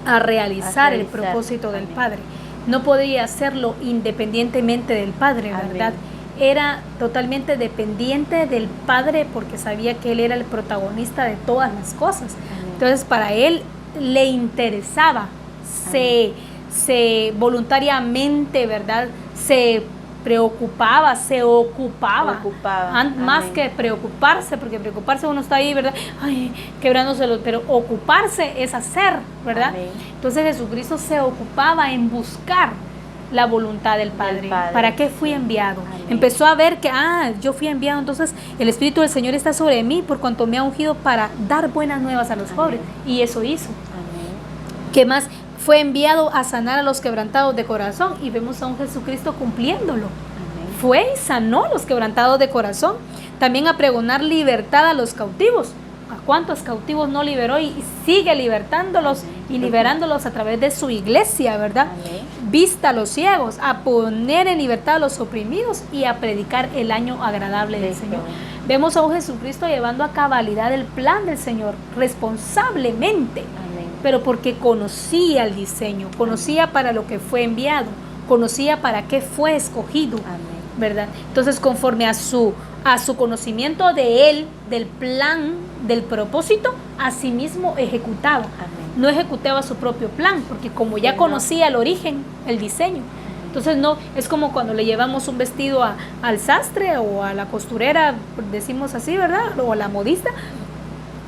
a realizar el propósito del Amén. Padre. No podía hacerlo independientemente del Padre, ¿verdad? Amén. Era totalmente dependiente del Padre, porque sabía que Él era el protagonista de todas las cosas. Amén. Entonces, para Él le interesaba, se voluntariamente, ¿verdad? Se preocupaba, se ocupaba. Más Amén. que preocuparse, porque preocuparse uno está ahí, ¿verdad? Ay, quebrándoselo, pero ocuparse es hacer, ¿verdad? Amén. Entonces Jesucristo se ocupaba en buscar la voluntad del Padre. ¿Para qué fui enviado? Amén. Empezó a ver que, yo fui enviado, entonces el Espíritu del Señor está sobre mí por cuanto me ha ungido para dar buenas nuevas a los Amén. pobres. Y eso hizo. Amén. ¿Qué más? Fue enviado a sanar a los quebrantados de corazón y vemos a un Jesucristo cumpliéndolo. Amén. Fue y sanó a los quebrantados de corazón. También a pregonar libertad a los cautivos. ¿A cuántos cautivos no liberó y sigue libertándolos y liberándolos a través de su iglesia, verdad? Amén. Vista a los ciegos, a poner en libertad a los oprimidos y a predicar el año agradable del Señor. Vemos a un Jesucristo llevando a cabalidad el plan del Señor responsablemente. Amén. Pero porque conocía el diseño, conocía para lo que fue enviado, conocía para qué fue escogido, Amén. ¿verdad? Entonces, conforme a su conocimiento de él, del plan, del propósito, asimismo ejecutaba. Amén. No ejecutaba su propio plan, porque como ya conocía el origen, el diseño. Entonces, no, es como cuando le llevamos un vestido al sastre o a la costurera, decimos así, ¿verdad? O a la modista.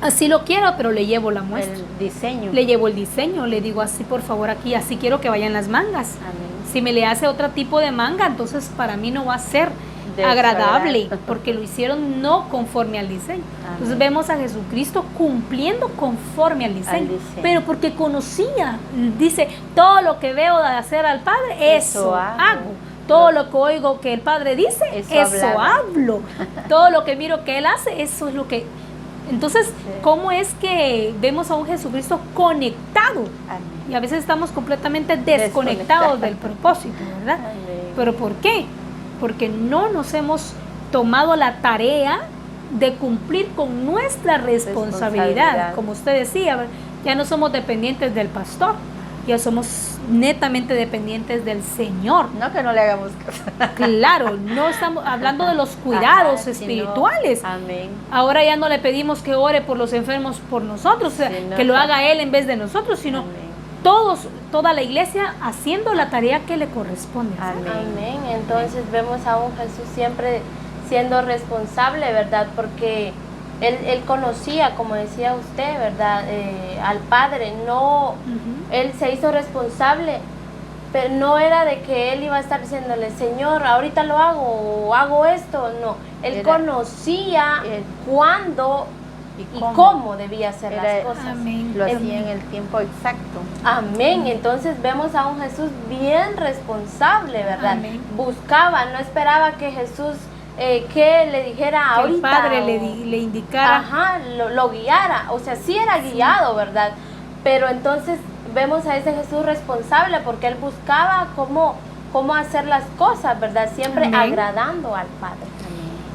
Así lo quiero, pero le llevo la muestra. El diseño. Le llevo el diseño, le digo así, por favor, aquí, así quiero que vayan las mangas. Amén. Si me le hace otro tipo de manga, entonces para mí no va a ser De agradable, su agrado. porque lo hicieron no conforme al diseño. Amén. Entonces vemos a Jesucristo cumpliendo conforme al diseño, diseño. pero porque conocía, dice, todo lo que veo de hacer al Padre, eso hago. Todo lo que oigo que el Padre dice, eso hablo. Todo lo que miro que Él hace, eso es lo que... Entonces, ¿cómo es que vemos a un Jesucristo conectado? Amén. Y a veces estamos completamente desconectados del propósito, ¿verdad? Amén. ¿Pero por qué? Porque no nos hemos tomado la tarea de cumplir con nuestra responsabilidad. Como usted decía, ya no somos dependientes del pastor, ya somos netamente dependientes del Señor. No que no le hagamos caso. Claro, no estamos hablando de los cuidados espirituales. Amén. Ahora ya no le pedimos que ore por los enfermos por nosotros, o sea, que lo haga Él en vez de nosotros, sino toda la iglesia haciendo la tarea que le corresponde hacer. Amén. Entonces vemos a un Jesús siempre siendo responsable, ¿verdad? Porque él conocía, como decía usted, ¿verdad? Al Padre. No, Él se hizo responsable, pero no era de que Él iba a estar diciéndole, Señor, ahorita lo hago, o hago esto. No, Él conocía cuándo y cómo debía hacer las cosas. Amén. Lo hacía en el tiempo exacto. Amén. Entonces vemos a un Jesús bien responsable, ¿verdad? Amén. Buscaba, no esperaba que Jesús que le dijera Que ahorita. el Padre le indicara. Ajá, lo guiara. O sea, sí era guiado, ¿verdad? Pero entonces vemos a ese Jesús responsable porque él buscaba cómo hacer las cosas, ¿verdad? Siempre agradando al Padre.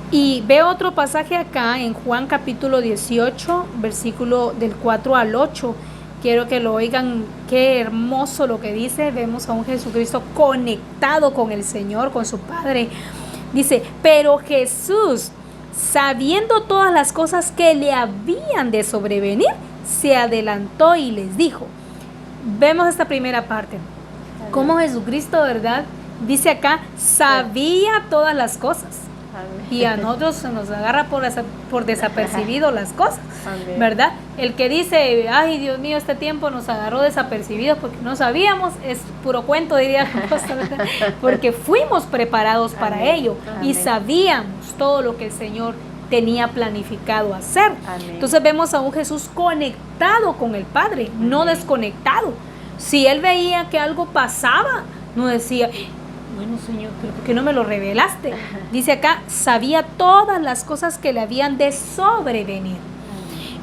Y veo otro pasaje acá en Juan capítulo 18, versículo del 4 al 8. Quiero que lo oigan, qué hermoso lo que dice. Vemos a un Jesucristo conectado con el Señor, con su Padre. Dice, pero Jesús, sabiendo todas las cosas que le habían de sobrevenir, se adelantó y les dijo. Vemos esta primera parte. Cómo Jesucristo, ¿verdad? Dice acá, sabía todas las cosas. Amén. Y a nosotros se nos agarra por desapercibido las cosas, Amén. ¿verdad? El que dice, ay Dios mío, este tiempo nos agarró desapercibidos porque no sabíamos, es puro cuento, diría la cosa, ¿verdad? Porque fuimos preparados para Amén. ello y Amén. sabíamos todo lo que el Señor tenía planificado hacer. Amén. Entonces vemos a un Jesús conectado con el Padre, no desconectado. Si Él veía que algo pasaba, no decía, bueno Señor, pero ¿por qué no me lo revelaste? Dice acá, sabía todas las cosas que le habían de sobrevenir.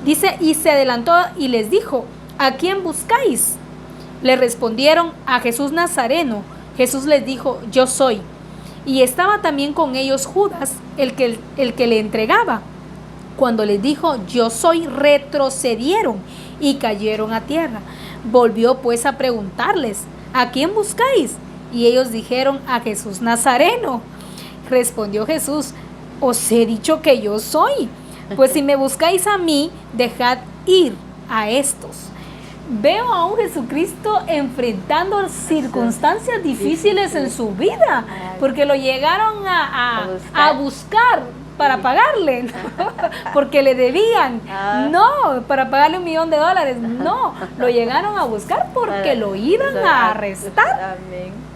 Dice, y se adelantó y les dijo, ¿a quién buscáis? Le respondieron, a Jesús Nazareno. Jesús les dijo, yo soy. Y estaba también con ellos Judas, el que le entregaba. Cuando les dijo, yo soy, retrocedieron y cayeron a tierra. Volvió pues a preguntarles, ¿a quién buscáis? Y ellos dijeron, a Jesús Nazareno. Respondió Jesús, os he dicho que yo soy. Pues si me buscáis a mí, dejad ir a estos. veo a un Jesucristo enfrentando circunstancias difíciles en su vida, porque lo llegaron a buscar para pagarle, ¿no? Porque le debían, no, para pagarle $1.000.000, no, lo llegaron a buscar porque lo iban a arrestar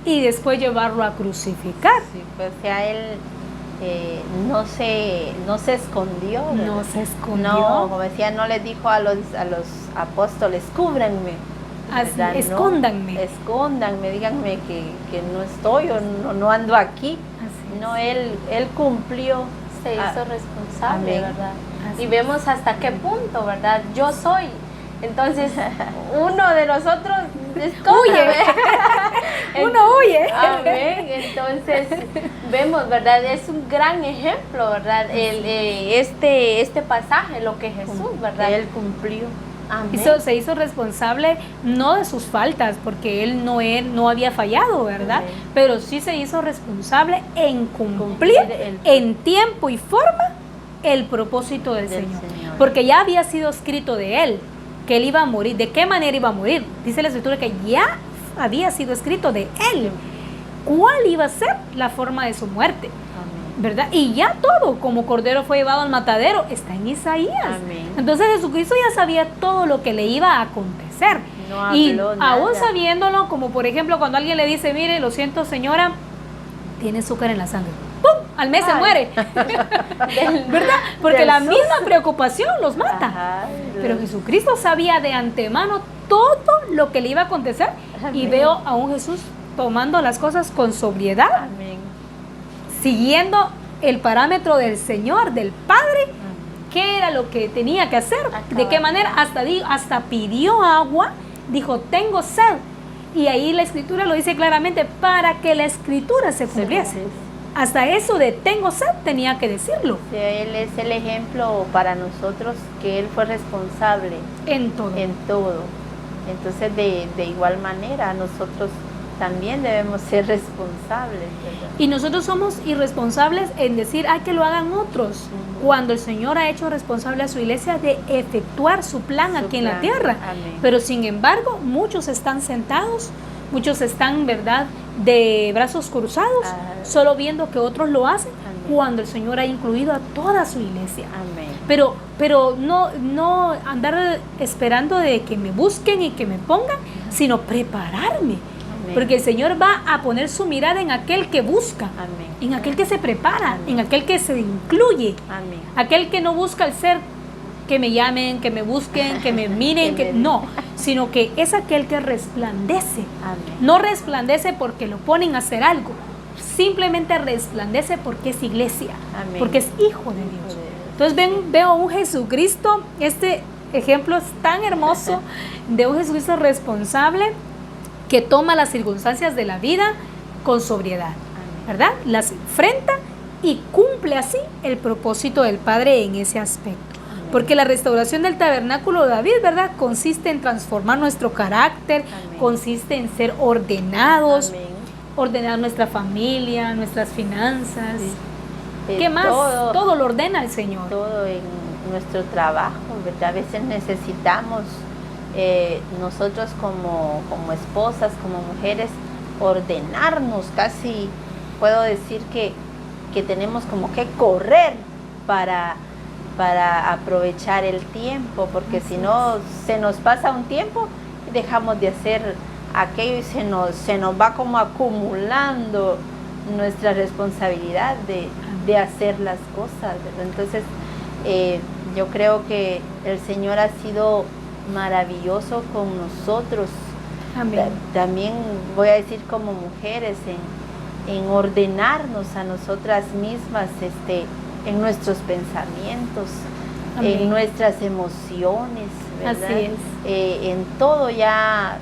y después llevarlo a crucificar. Sí, pues ya él no se escondió, ¿verdad? No se escondió. No, como decía, no les dijo a los apóstoles, cúbranme, ¿verdad? Escóndanme. Escóndanme, díganme que no estoy o no ando aquí. Así es. No, él cumplió. Se hizo responsable, amén. ¿verdad? Así Y vemos hasta qué punto, ¿verdad? Yo soy. Entonces, uno de nosotros Huye. Uno huye. Amén. Entonces, vemos, ¿verdad? Es un gran ejemplo, ¿verdad? Este pasaje, lo que Jesús, ¿verdad? Él cumplió. Amén. Se hizo responsable no de sus faltas, porque él no había fallado, ¿verdad? Amén. Pero sí se hizo responsable en cumplir Cumplir en tiempo y forma el propósito del Señor. Porque ya había sido escrito de él, que él iba a morir. ¿De qué manera iba a morir? Dice la Escritura que ya había sido escrito de él. ¿Cuál iba a ser la forma de su muerte? ¿Verdad? Y ya todo, como cordero fue llevado al matadero, está en Isaías. Amén. Entonces Jesucristo ya sabía todo lo que le iba a acontecer. No Y habló nada. aún sabiéndolo, como por ejemplo cuando alguien le dice, mire, lo siento señora, tiene azúcar en la sangre. ¡Pum! Al mes se muere. ¿Verdad? Porque la misma preocupación los mata. Ajá. Pero Jesucristo sabía de antemano todo lo que le iba a acontecer. Y Amén. veo a un Jesús tomando las cosas con sobriedad, Amén. siguiendo el parámetro del Señor, del Padre, qué era lo que tenía que hacer, de qué manera, hasta pidió agua, dijo, tengo sed. Y ahí la Escritura lo dice claramente, para que la Escritura se cumpliese. Hasta eso de tengo sed tenía que decirlo. Sí, él es el ejemplo para nosotros, que él fue responsable En todo. en todo. Entonces, de igual manera, nosotros también debemos ser responsables, ¿verdad? Y nosotros somos irresponsables en decir, que lo hagan otros, cuando el Señor ha hecho responsable a su iglesia de efectuar su plan aquí en la tierra. Amén. Pero sin embargo, muchos están sentados, muchos están, ¿verdad?, de brazos cruzados, solo viendo que otros lo hacen, cuando el Señor ha incluido a toda su iglesia. Amén. Pero no andar esperando de que me busquen y que me pongan, sino prepararme. Amén. Porque el Señor va a poner su mirada en aquel que busca, Amén. en aquel que se prepara, Amén. en aquel que se incluye, Amén. aquel que no busca el ser que me llamen, que me busquen, que me miren, no, sino que es aquel que resplandece. Amén. No resplandece porque lo ponen a hacer algo, simplemente resplandece porque es iglesia, Amén. porque es hijo de Dios. Entonces veo a un Jesucristo, este ejemplo es tan hermoso de un Jesucristo responsable que toma las circunstancias de la vida con sobriedad, ¿verdad? Las enfrenta y cumple así el propósito del Padre en ese aspecto. Porque la restauración del tabernáculo de David, ¿verdad?, consiste en transformar nuestro carácter, Amén. consiste en ser ordenados, Amén. ordenar nuestra familia, nuestras finanzas. Sí. ¿Qué más? Todo lo ordena el Señor. Todo en nuestro trabajo, ¿verdad? A veces necesitamos nosotros como esposas, como mujeres, ordenarnos. Casi puedo decir que tenemos como que correr para aprovechar el tiempo, porque si no se nos pasa un tiempo y dejamos de hacer aquello y se nos va como acumulando nuestra responsabilidad de hacer las cosas, ¿verdad? Entonces yo creo que el Señor ha sido maravilloso con nosotros. Amén. También voy a decir como mujeres en ordenarnos a nosotras mismas, en nuestros pensamientos, Amén. en nuestras emociones, ¿verdad? Así es. En todo ya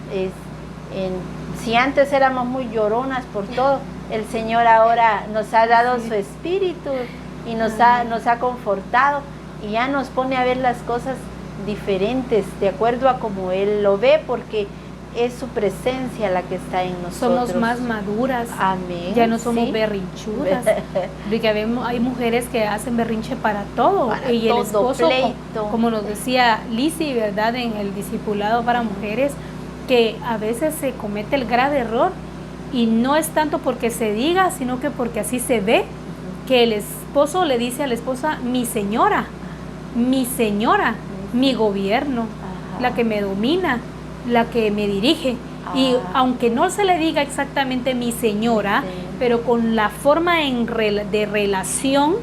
si antes éramos muy lloronas por todo, el Señor ahora nos ha dado su espíritu y nos ha confortado y ya nos pone a ver las cosas diferentes de acuerdo a como Él lo ve, porque es su presencia la que está en nosotros. Somos más maduras. Amén. Ya no somos Sí. berrinchudas. Porque hay mujeres que hacen berrinche para todo. Para y el todo, esposo, pleito. como nos decía Lizzy, ¿verdad? En el discipulado para mujeres, que a veces se comete el grave error. Y no es tanto porque se diga, sino que porque así se ve, que el esposo le dice a la esposa, mi señora, mi gobierno, Ajá. la que me domina, la que me dirige. Y aunque no se le diga exactamente mi señora, Sí. pero con la forma de relación,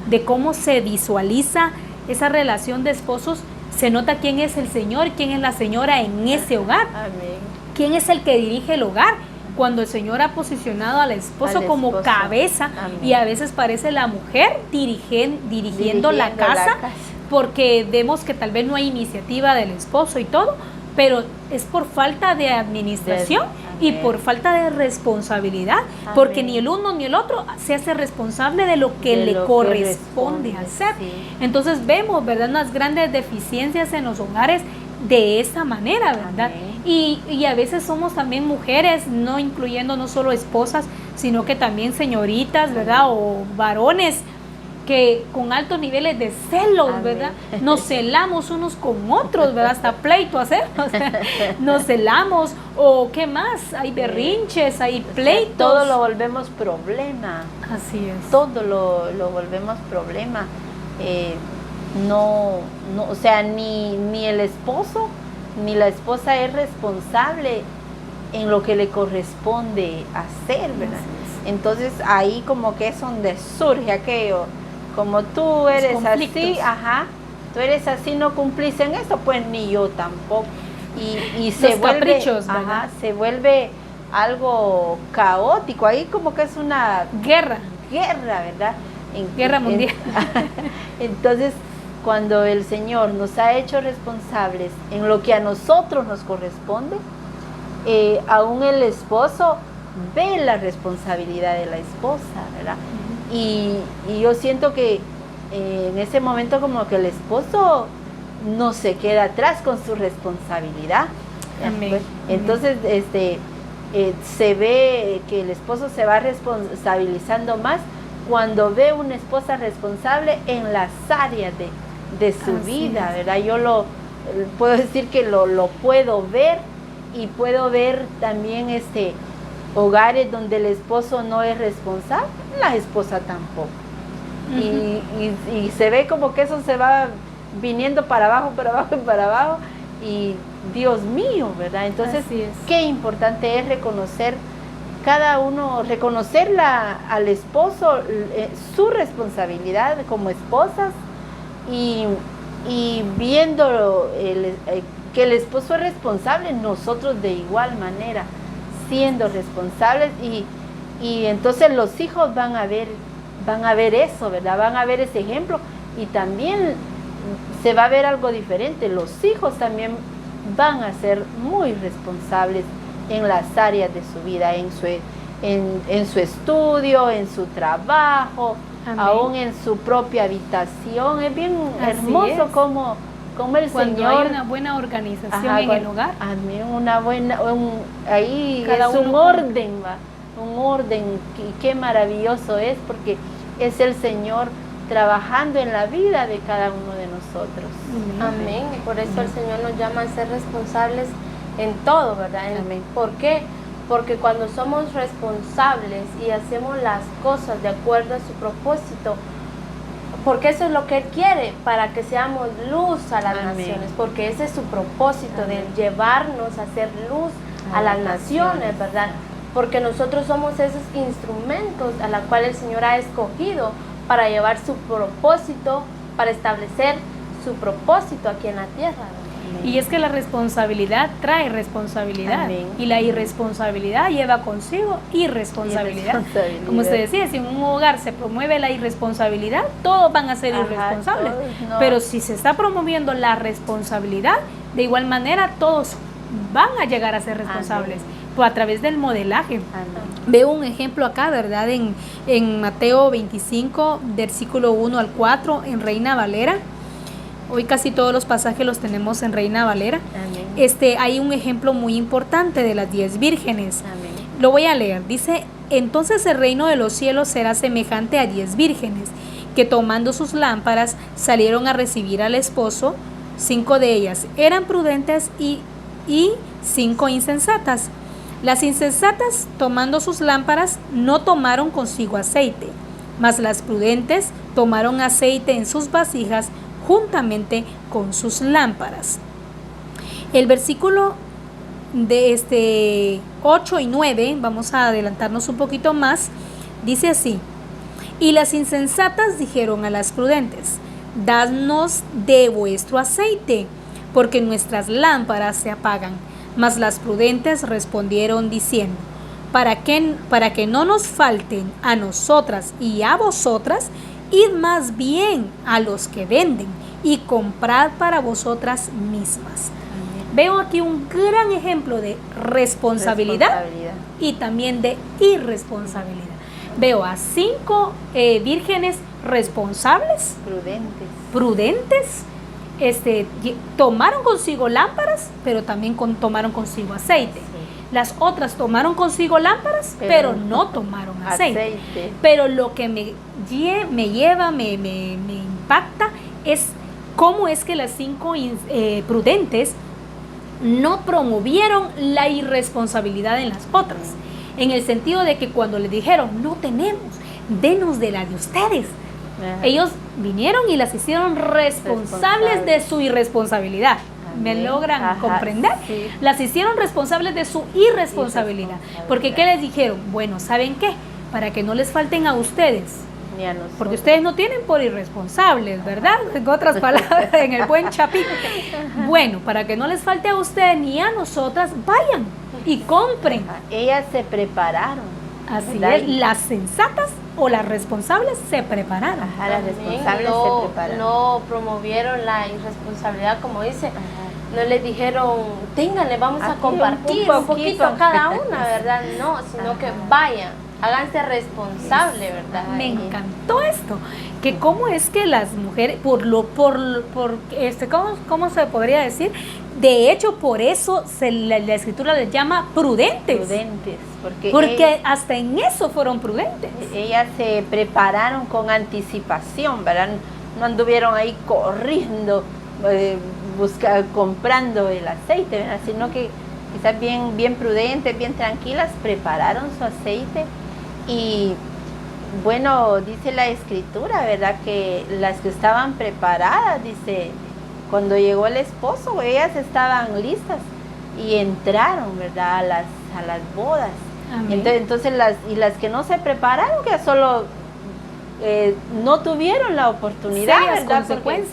de cómo se visualiza esa relación de esposos, se nota quién es el señor, quién es la señora en ese hogar, Amén. quién es el que dirige el hogar. Cuando el Señor ha posicionado al esposo como esposo. cabeza, Amén. y a veces parece la mujer dirigiendo la casa, porque vemos que tal vez no hay iniciativa del esposo y todo, pero es por falta de administración y Amén. por falta de responsabilidad, porque Amén. ni el uno ni el otro se hace responsable de lo que De le lo que corresponde responde, hacer. sí. Entonces vemos, ¿verdad?, unas grandes deficiencias en los hogares de esa manera, ¿verdad? Amén. Y a veces somos también mujeres, no incluyendo no solo esposas, sino que también señoritas, ¿verdad? O varones que con altos niveles de celos, Amén. ¿verdad? Nos celamos unos con otros, ¿verdad? Hasta pleito hacemos, nos celamos, o qué más, hay berrinches, hay pleitos. Todo lo volvemos problema. Así es. Todo lo volvemos problema. No, o sea, ni el esposo ni la esposa es responsable en lo que le corresponde hacer, ¿verdad? Entonces ahí como que es donde surge aquello, como tú eres así, tú eres así, no cumplís en esto, pues ni yo tampoco. Y se Los vuelve, caprichos, ¿verdad? se vuelve algo caótico, ahí como que es una Guerra. ¿verdad? Guerra mundial. Entonces, cuando el Señor nos ha hecho responsables en lo que a nosotros nos corresponde, aún el esposo ve la responsabilidad de la esposa, ¿verdad? Y yo siento que en ese momento como que el esposo no se queda atrás con su responsabilidad. Amén. Entonces, se ve que el esposo se va responsabilizando más cuando ve una esposa responsable en las áreas de su vida, ¿verdad? Yo puedo decir que lo puedo ver, y puedo ver también hogares donde el esposo no es responsable, la esposa tampoco. Y se ve como que eso se va viniendo para abajo, para abajo y para abajo, y Dios mío, ¿verdad? Entonces, qué importante es reconocer cada uno, reconocerla al esposo, su responsabilidad como esposas, y viendo que el esposo es responsable, nosotros de igual manera siendo responsables, y entonces los hijos van a ver eso, ¿verdad? Van a ver ese ejemplo, y también se va a ver algo diferente. Los hijos también van a ser muy responsables en las áreas de su vida, en su estudio, en su trabajo, Amén. Aún en su propia habitación. Es bien hermoso como el cuando Señor, hay una buena organización en el hogar. Amén, una buena, ahí Cada es un uno orden, un orden, y qué maravilloso es, porque es el Señor trabajando en la vida de cada uno de nosotros. Amén. Y por eso el Señor nos llama a ser responsables en todo, ¿verdad? Amén. ¿Por qué? Porque cuando somos responsables y hacemos las cosas de acuerdo a su propósito, porque eso es lo que Él quiere, para que seamos luz a las Amén. naciones, porque ese es su propósito, Amén. de llevarnos a ser luz a las naciones, ¿verdad? Porque nosotros somos esos instrumentos a los cuales el Señor ha escogido para llevar su propósito, para establecer su propósito aquí en la tierra, ¿verdad? Y es que la responsabilidad trae responsabilidad. Amén. Y la irresponsabilidad lleva consigo irresponsabilidad. Como usted decía, si en un hogar se promueve la irresponsabilidad, todos van a ser irresponsables. todos, no. Pero si se está promoviendo la responsabilidad, de igual manera todos van a llegar a ser responsables. A través del modelaje. Amén. Veo un ejemplo acá, ¿verdad? En Mateo 25, versículo 1 al 4, en Reina Valera. Hoy casi todos los pasajes los tenemos en Reina Valera. Amén. Hay un ejemplo muy importante de las 10 vírgenes. Amén. Lo voy a leer. Dice, entonces el reino de los cielos será semejante a 10 vírgenes, que tomando sus lámparas salieron a recibir al esposo. 5 de ellas eran prudentes y 5 insensatas. Las insensatas, tomando sus lámparas, no tomaron consigo aceite, mas las prudentes tomaron aceite en sus vasijas juntamente con sus lámparas. El versículo de 8 y 9, vamos a adelantarnos un poquito más, dice así: y las insensatas dijeron a las prudentes, dadnos de vuestro aceite, porque nuestras lámparas se apagan. Mas las prudentes respondieron diciendo, para que no nos falten a nosotras y a vosotras, id más bien a los que venden y comprad para vosotras mismas. Amén. Veo aquí un gran ejemplo de responsabilidad y también de irresponsabilidad. Veo a 5 vírgenes responsables, prudentes, tomaron consigo lámparas, pero también tomaron consigo aceite. Las otras tomaron consigo lámparas, pero no tomaron aceite. Pero lo que me impacta es cómo es que las 5 prudentes no promovieron la irresponsabilidad en las otras. En el sentido de que cuando les dijeron, no tenemos, denos de la de ustedes. Ajá. Ellos vinieron y las hicieron responsables de su irresponsabilidad. Amén. ¿Me logran comprender? Sí. Las hicieron responsables de su irresponsabilidad. Porque ¿qué les dijeron? Bueno, ¿saben qué? Para que no les falten a ustedes. Ni a nosotros. Porque ustedes no tienen por irresponsables, ¿verdad? En otras palabras, en el buen chapín. Bueno, para que no les falte a ustedes ni a nosotras, vayan y compren. Ellas se prepararon. Así es, las sensatas o las responsables se prepararon. Ajá, las responsables se prepararon. No promovieron la irresponsabilidad, como dice. Ajá. No les dijeron, ténganle, vamos a compartir un poquito a cada una, ¿verdad? No, sino que vayan, háganse responsable, ¿verdad? Me encantó esto, que cómo es que las mujeres, ¿cómo se podría decir? De hecho, por eso la escritura les llama prudentes. Prudentes, porque ellas, hasta en eso fueron prudentes. Ellas se prepararon con anticipación, ¿verdad? No anduvieron ahí corriendo, comprando el aceite, ¿verdad? Sino que quizás bien prudentes, bien tranquilas, prepararon su aceite. Y bueno, dice la escritura, ¿verdad? Que las que estaban preparadas, dice, cuando llegó el esposo, ellas estaban listas y entraron, ¿verdad? A las bodas. Entonces las que no se prepararon, que solo no tuvieron la oportunidad,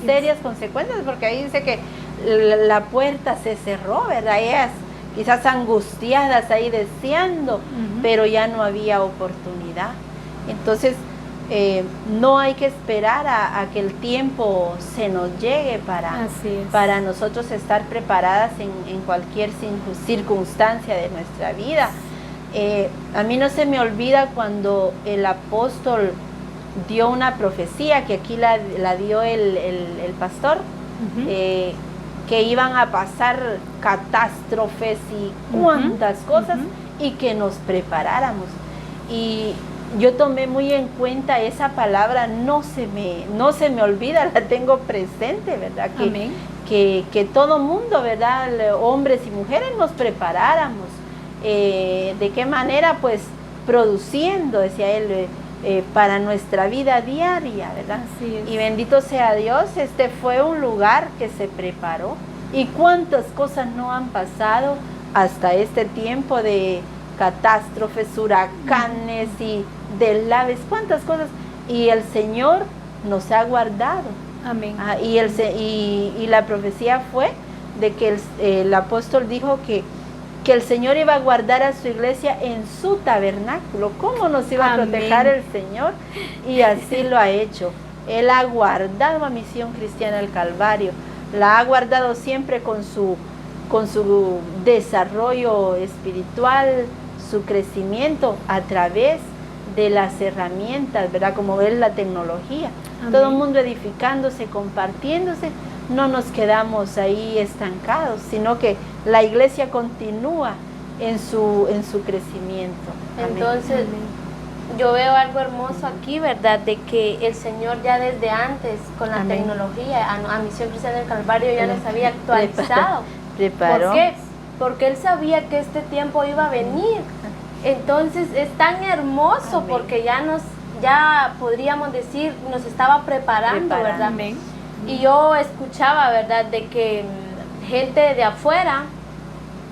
serias consecuencias, porque ahí dice que la puerta se cerró, ¿verdad? Ellas quizás angustiadas ahí deseando, pero ya no había oportunidad. Entonces, no hay que esperar a que el tiempo se nos llegue para nosotros estar preparadas en cualquier circunstancia de nuestra vida. A mí no se me olvida cuando el apóstol dio una profecía, que aquí la dio el pastor, que iban a pasar catástrofes y cuantas cosas, y que nos preparáramos. Y yo tomé muy en cuenta esa palabra, no se me olvida, la tengo presente, ¿verdad? Que todo mundo, ¿verdad? Hombres y mujeres nos preparáramos. ¿De qué manera? Pues produciendo, decía él, para nuestra vida diaria, ¿verdad? Así es. Y bendito sea Dios, este fue un lugar que se preparó. Y cuántas cosas no han pasado hasta este tiempo de catástrofes, huracanes y deslaves, cuántas cosas. Y el Señor nos ha guardado. Amén. Y la profecía fue de que el apóstol dijo que el Señor iba a guardar a su iglesia en su tabernáculo. ¿Cómo nos iba a proteger el Señor? Y así lo ha hecho. Él ha guardado a Misión Cristiana del Calvario. La ha guardado siempre con su desarrollo espiritual, su crecimiento a través de las herramientas, ¿verdad? Como es la tecnología. Amén. Todo el mundo edificándose, compartiéndose, no nos quedamos ahí estancados, sino que la iglesia continúa en su crecimiento. Amén. Entonces, yo veo algo hermoso aquí, ¿verdad? De que el Señor ya desde antes, con la Amén. tecnología, a Misión Cristiana del Calvario ya nos había actualizado. Preparó. ¿Por qué? Porque Él sabía que este tiempo iba a venir. Entonces, es tan hermoso. Amén. Porque ya podríamos decir, nos estaba preparando, ¿verdad? Amén. Y yo escuchaba, ¿verdad? De que gente de afuera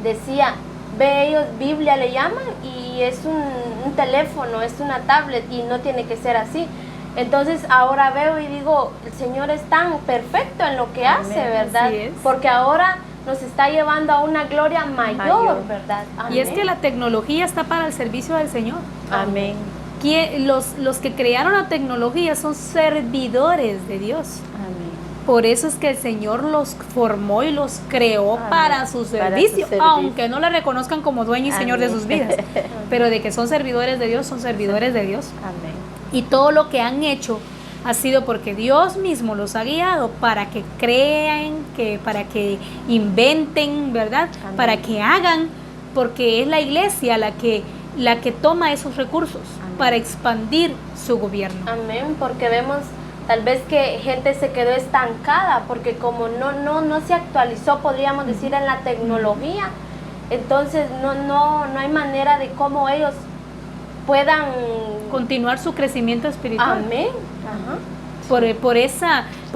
decía, ve, ellos Biblia le llaman y es un teléfono, es una tablet y no tiene que ser así. Entonces ahora veo y digo, el Señor es tan perfecto en lo que Amén, hace, ¿verdad? así es. Porque ahora nos está llevando a una gloria mayor, ¿verdad? Y es Amén. que la tecnología está para el servicio del Señor. Amén. Los que crearon la tecnología son servidores de Dios. Amén. Por eso es que el Señor los formó y los creó Amén. para su Para su servicio, servicio. aunque no le reconozcan como dueño y Señor de Amén. sus vidas. Pero de que son servidores de Dios, son servidores de Dios. Amén. Y todo lo que han hecho ha sido porque Dios mismo los ha guiado para que crean, para que inventen, ¿verdad? Amén. Para que hagan, porque es la iglesia la que toma esos recursos Amén. para expandir su gobierno. Amén, porque vemos tal vez que gente se quedó estancada, porque como no se actualizó, podríamos decir, en la tecnología, entonces no hay manera de cómo ellos puedan Continuar su crecimiento espiritual. Amén. Ajá. por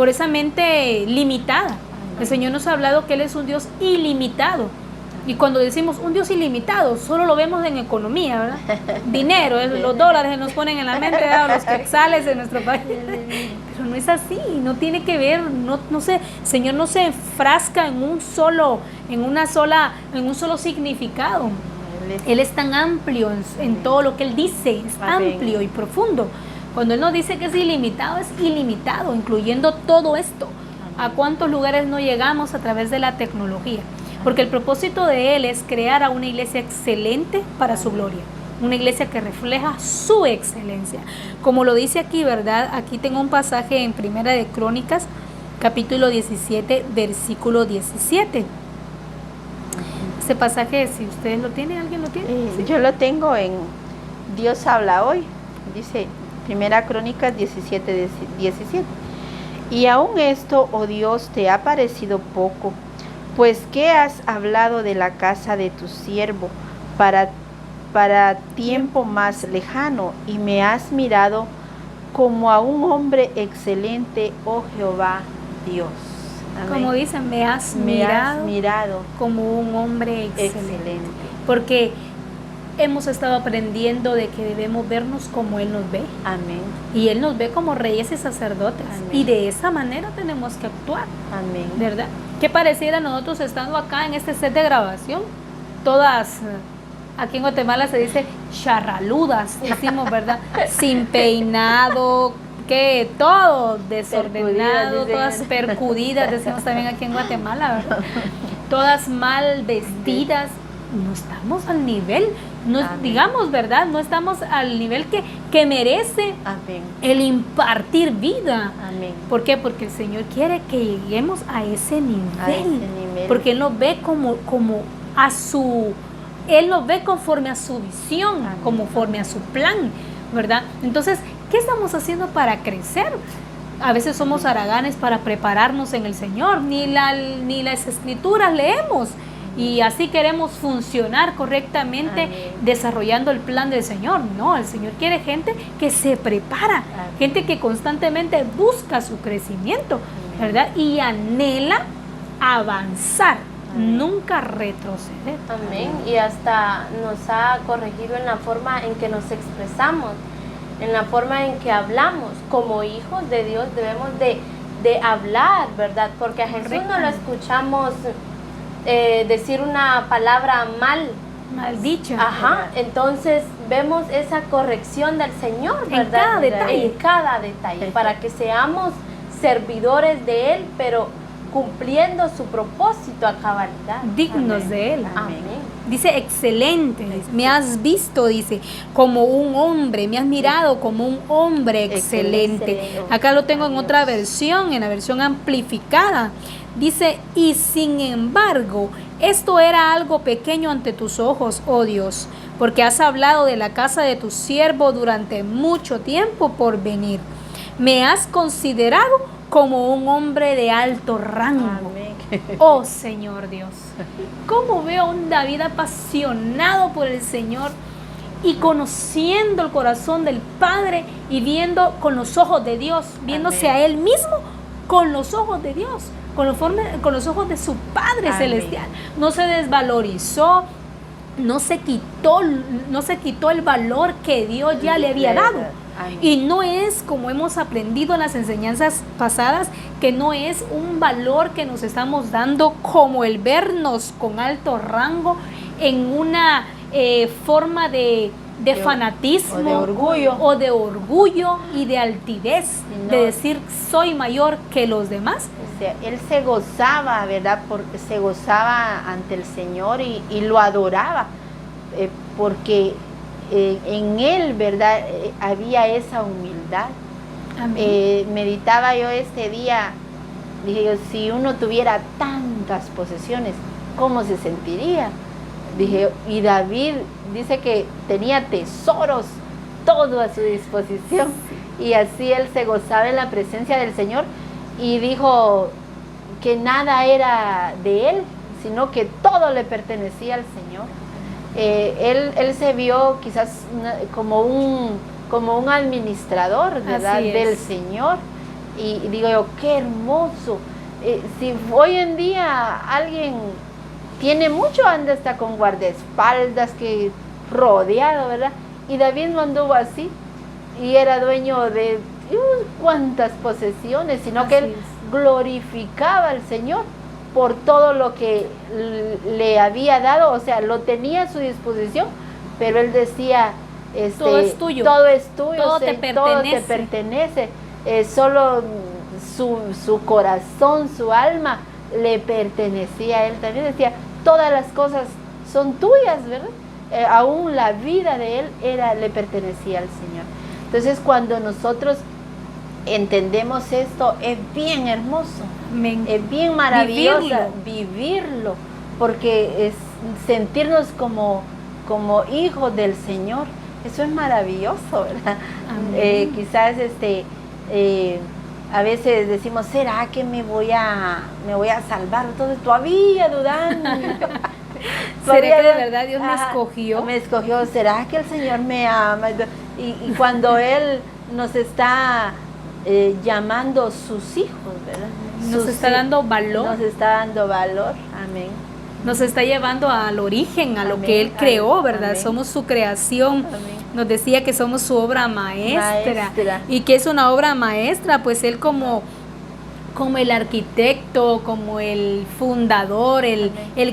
esa mente limitada. El Señor nos ha hablado que Él es un Dios ilimitado. Y cuando decimos un Dios ilimitado, solo lo vemos en economía, ¿verdad? Dinero, los dólares que nos ponen en la mente, ¿verdad? Los quetzales de nuestro país. Pero no es así, no tiene que ver, no sé, el Señor no se enfrasca en un solo significado. Él es tan amplio en todo lo que Él dice, es Amén. amplio y profundo. Cuando Él nos dice que es ilimitado, incluyendo todo esto. ¿A cuántos lugares no llegamos a través de la tecnología? Porque el propósito de Él es crear a una iglesia excelente para su gloria. Una iglesia que refleja su excelencia. Como lo dice aquí, ¿verdad? Aquí tengo un pasaje en Primera de Crónicas, capítulo 17, versículo 17. Este pasaje, si ustedes lo tienen, ¿alguien lo tiene? Sí. Yo lo tengo en Dios habla hoy. Dice Primera Crónicas 17. Y aún esto, oh Dios, te ha parecido poco, pues que has hablado de la casa de tu siervo para tiempo más lejano, y me has mirado como a un hombre excelente, oh Jehová Dios. Amén. Como dicen, me has mirado como un hombre excelente. Porque hemos estado aprendiendo de que debemos vernos como Él nos ve. Amén. Y Él nos ve como reyes y sacerdotes. Amén. Y de esa manera tenemos que actuar. Amén. ¿Verdad? ¿Qué pareciera nosotros estando acá en este set de grabación? Todas, aquí en Guatemala se dice charraludas, decimos, ¿verdad? Sin peinado, que todo desordenado, Percudidas, todas percudidas, decimos también aquí en Guatemala, ¿verdad? Todas mal vestidas. No estamos al nivel, no, digamos, ¿verdad? No estamos al nivel que merece Amén. el impartir vida. Amén. ¿Por qué? Porque el Señor quiere que lleguemos a ese nivel. A ese nivel. Porque Él nos ve Él nos ve conforme a su visión, Amén. conforme a su plan, ¿verdad? Entonces, ¿qué estamos haciendo para crecer? A veces somos haraganes para prepararnos en el Señor, ni las escrituras leemos. Y así queremos funcionar correctamente. Amén. Desarrollando el plan del Señor. No, el Señor quiere gente que se prepara, Amén. gente que constantemente busca su crecimiento, Amén. ¿verdad? Y anhela avanzar, Amén. nunca retroceder. Amén. Y hasta nos ha corregido en la forma en que nos expresamos, en la forma en que hablamos. Como hijos de Dios debemos de hablar, ¿verdad? Porque a Jesús no lo escuchamos decir una palabra Maldicha. Ajá, entonces vemos esa corrección del Señor, En ¿verdad? cada detalle. En cada detalle, para que seamos servidores de Él, pero cumpliendo su propósito a cabalidad. Dignos Amén. de Él. Amén. Amén. Dice excelente, me has visto, dice, como un hombre, me has mirado como un hombre excelente. Acá lo tengo en otra versión, en la versión amplificada. Dice, y sin embargo, esto era algo pequeño ante tus ojos, oh Dios, porque has hablado de la casa de tu siervo durante mucho tiempo por venir. Me has considerado como un hombre de alto rango. Amén. Oh Señor Dios, cómo veo a un David apasionado por el Señor y conociendo el corazón del Padre y viendo con los ojos de Dios, viéndose Amén. a él mismo con los ojos de Dios, con los ojos de su Padre Amén. celestial. No se desvalorizó, no se quitó el valor que Dios ya le había dado. Amén. Y no es, como hemos aprendido en las enseñanzas pasadas, que no es un valor que nos estamos dando como el vernos con alto rango en una forma de fanatismo o de orgullo y de altivez, no, de decir soy mayor que los demás. O sea, él se gozaba, ¿verdad? Porque se gozaba ante el Señor y lo adoraba, porque en él, ¿verdad? Había esa humildad. Amén. Meditaba yo este día, dije yo, si uno tuviera tantas posesiones, ¿cómo se sentiría? Dije, y David dice que tenía tesoros, todo a su disposición, y así él se gozaba en la presencia del Señor, y dijo que nada era de él, sino que todo le pertenecía al Señor. Él se vio quizás como un administrador, ¿verdad? Del Señor, y digo yo, qué hermoso. Si hoy en día alguien tiene mucho, anda hasta con guardaespaldas, que rodeado, ¿verdad? Y David no anduvo así, y era dueño de cuantas posesiones, sino que él glorificaba al Señor por todo lo que le había dado, o sea, lo tenía a su disposición, pero él decía, todo es tuyo, todo es tuyo, todo te pertenece, solo su corazón, su alma le pertenecía a él. También decía, todas las cosas son tuyas, ¿verdad? Aún la vida de él le pertenecía al Señor. Entonces, cuando nosotros entendemos esto, es bien hermoso, es bien maravilloso vivirlo, porque es sentirnos como hijos del Señor. Eso es maravilloso, ¿verdad? Quizás a veces decimos, ¿será que me voy a salvar? Entonces todavía dudando. ¿Será que de verdad Dios me escogió? Me escogió, ¿será que el Señor me ama? Y cuando Él nos está llamando sus hijos, ¿verdad? Nos está dando valor. Nos está dando valor, amén. Nos está llevando al origen, a lo que Él creó, ¿verdad? Amén. Somos su creación. Amén. Nos decía que somos su obra maestra. ¿Y qué es una obra maestra? Pues Él como el arquitecto, como el fundador, el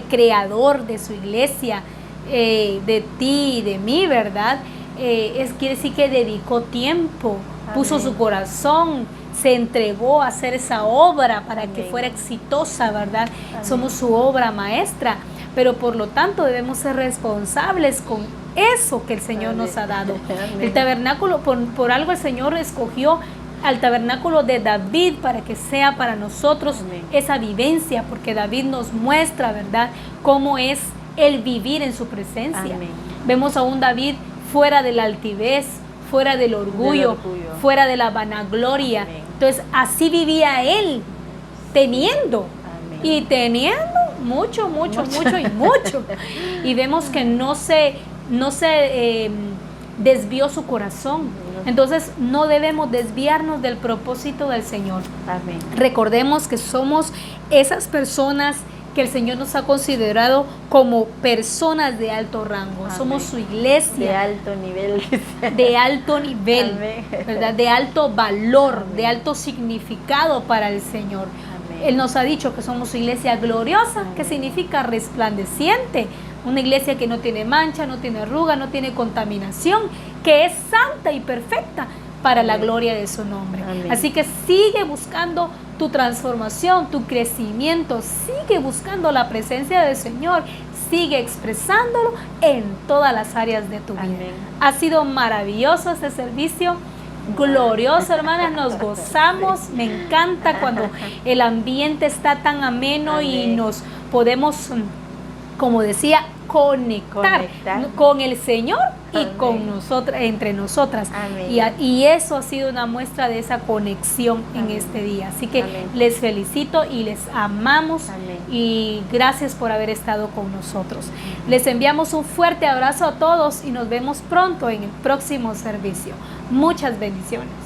creador de su iglesia, de ti y de mí, ¿verdad? Quiere decir que dedicó tiempo, puso su corazón, se entregó a hacer esa obra para que fuera exitosa, ¿verdad? Somos su obra maestra, pero por lo tanto debemos ser responsables con eso que el Señor nos ha dado. El tabernáculo, por algo el Señor escogió al tabernáculo de David para que sea para nosotros esa vivencia, porque David nos muestra, ¿verdad?, cómo es el vivir en su presencia. Vemos a un David fuera de la altivez, fuera del orgullo, fuera de la vanagloria. Entonces así vivía él, teniendo mucho y mucho. Y vemos que no se desvió su corazón. Entonces no debemos desviarnos del propósito del Señor. Amén. Recordemos que somos esas personas que el Señor nos ha considerado como personas de alto rango. Amén. Somos su iglesia. De alto nivel. De alto nivel, amén, ¿verdad? De alto valor, amén, de alto significado para el Señor. Amén. Él nos ha dicho que somos su iglesia gloriosa, amén, que significa resplandeciente. Una iglesia que no tiene mancha, no tiene arruga, no tiene contaminación, que es santa y perfecta para amén, la gloria de su nombre. Amén. Así que sigue buscando tu transformación, tu crecimiento, sigue buscando la presencia del Señor, sigue expresándolo en todas las áreas de tu vida. Amén. Ha sido maravilloso este servicio, glorioso, hermanas, nos gozamos. Me encanta cuando el ambiente está tan ameno y Amén. nos podemos, como decía, conectar con el Señor y Amén. con nosotras, entre nosotras. Amén. Y eso ha sido una muestra de esa conexión en Amén. este día. Así que Amén. les felicito y les amamos. Amén. Y gracias por haber estado con nosotros. Les enviamos un fuerte abrazo a todos y nos vemos pronto en el próximo servicio. Muchas bendiciones.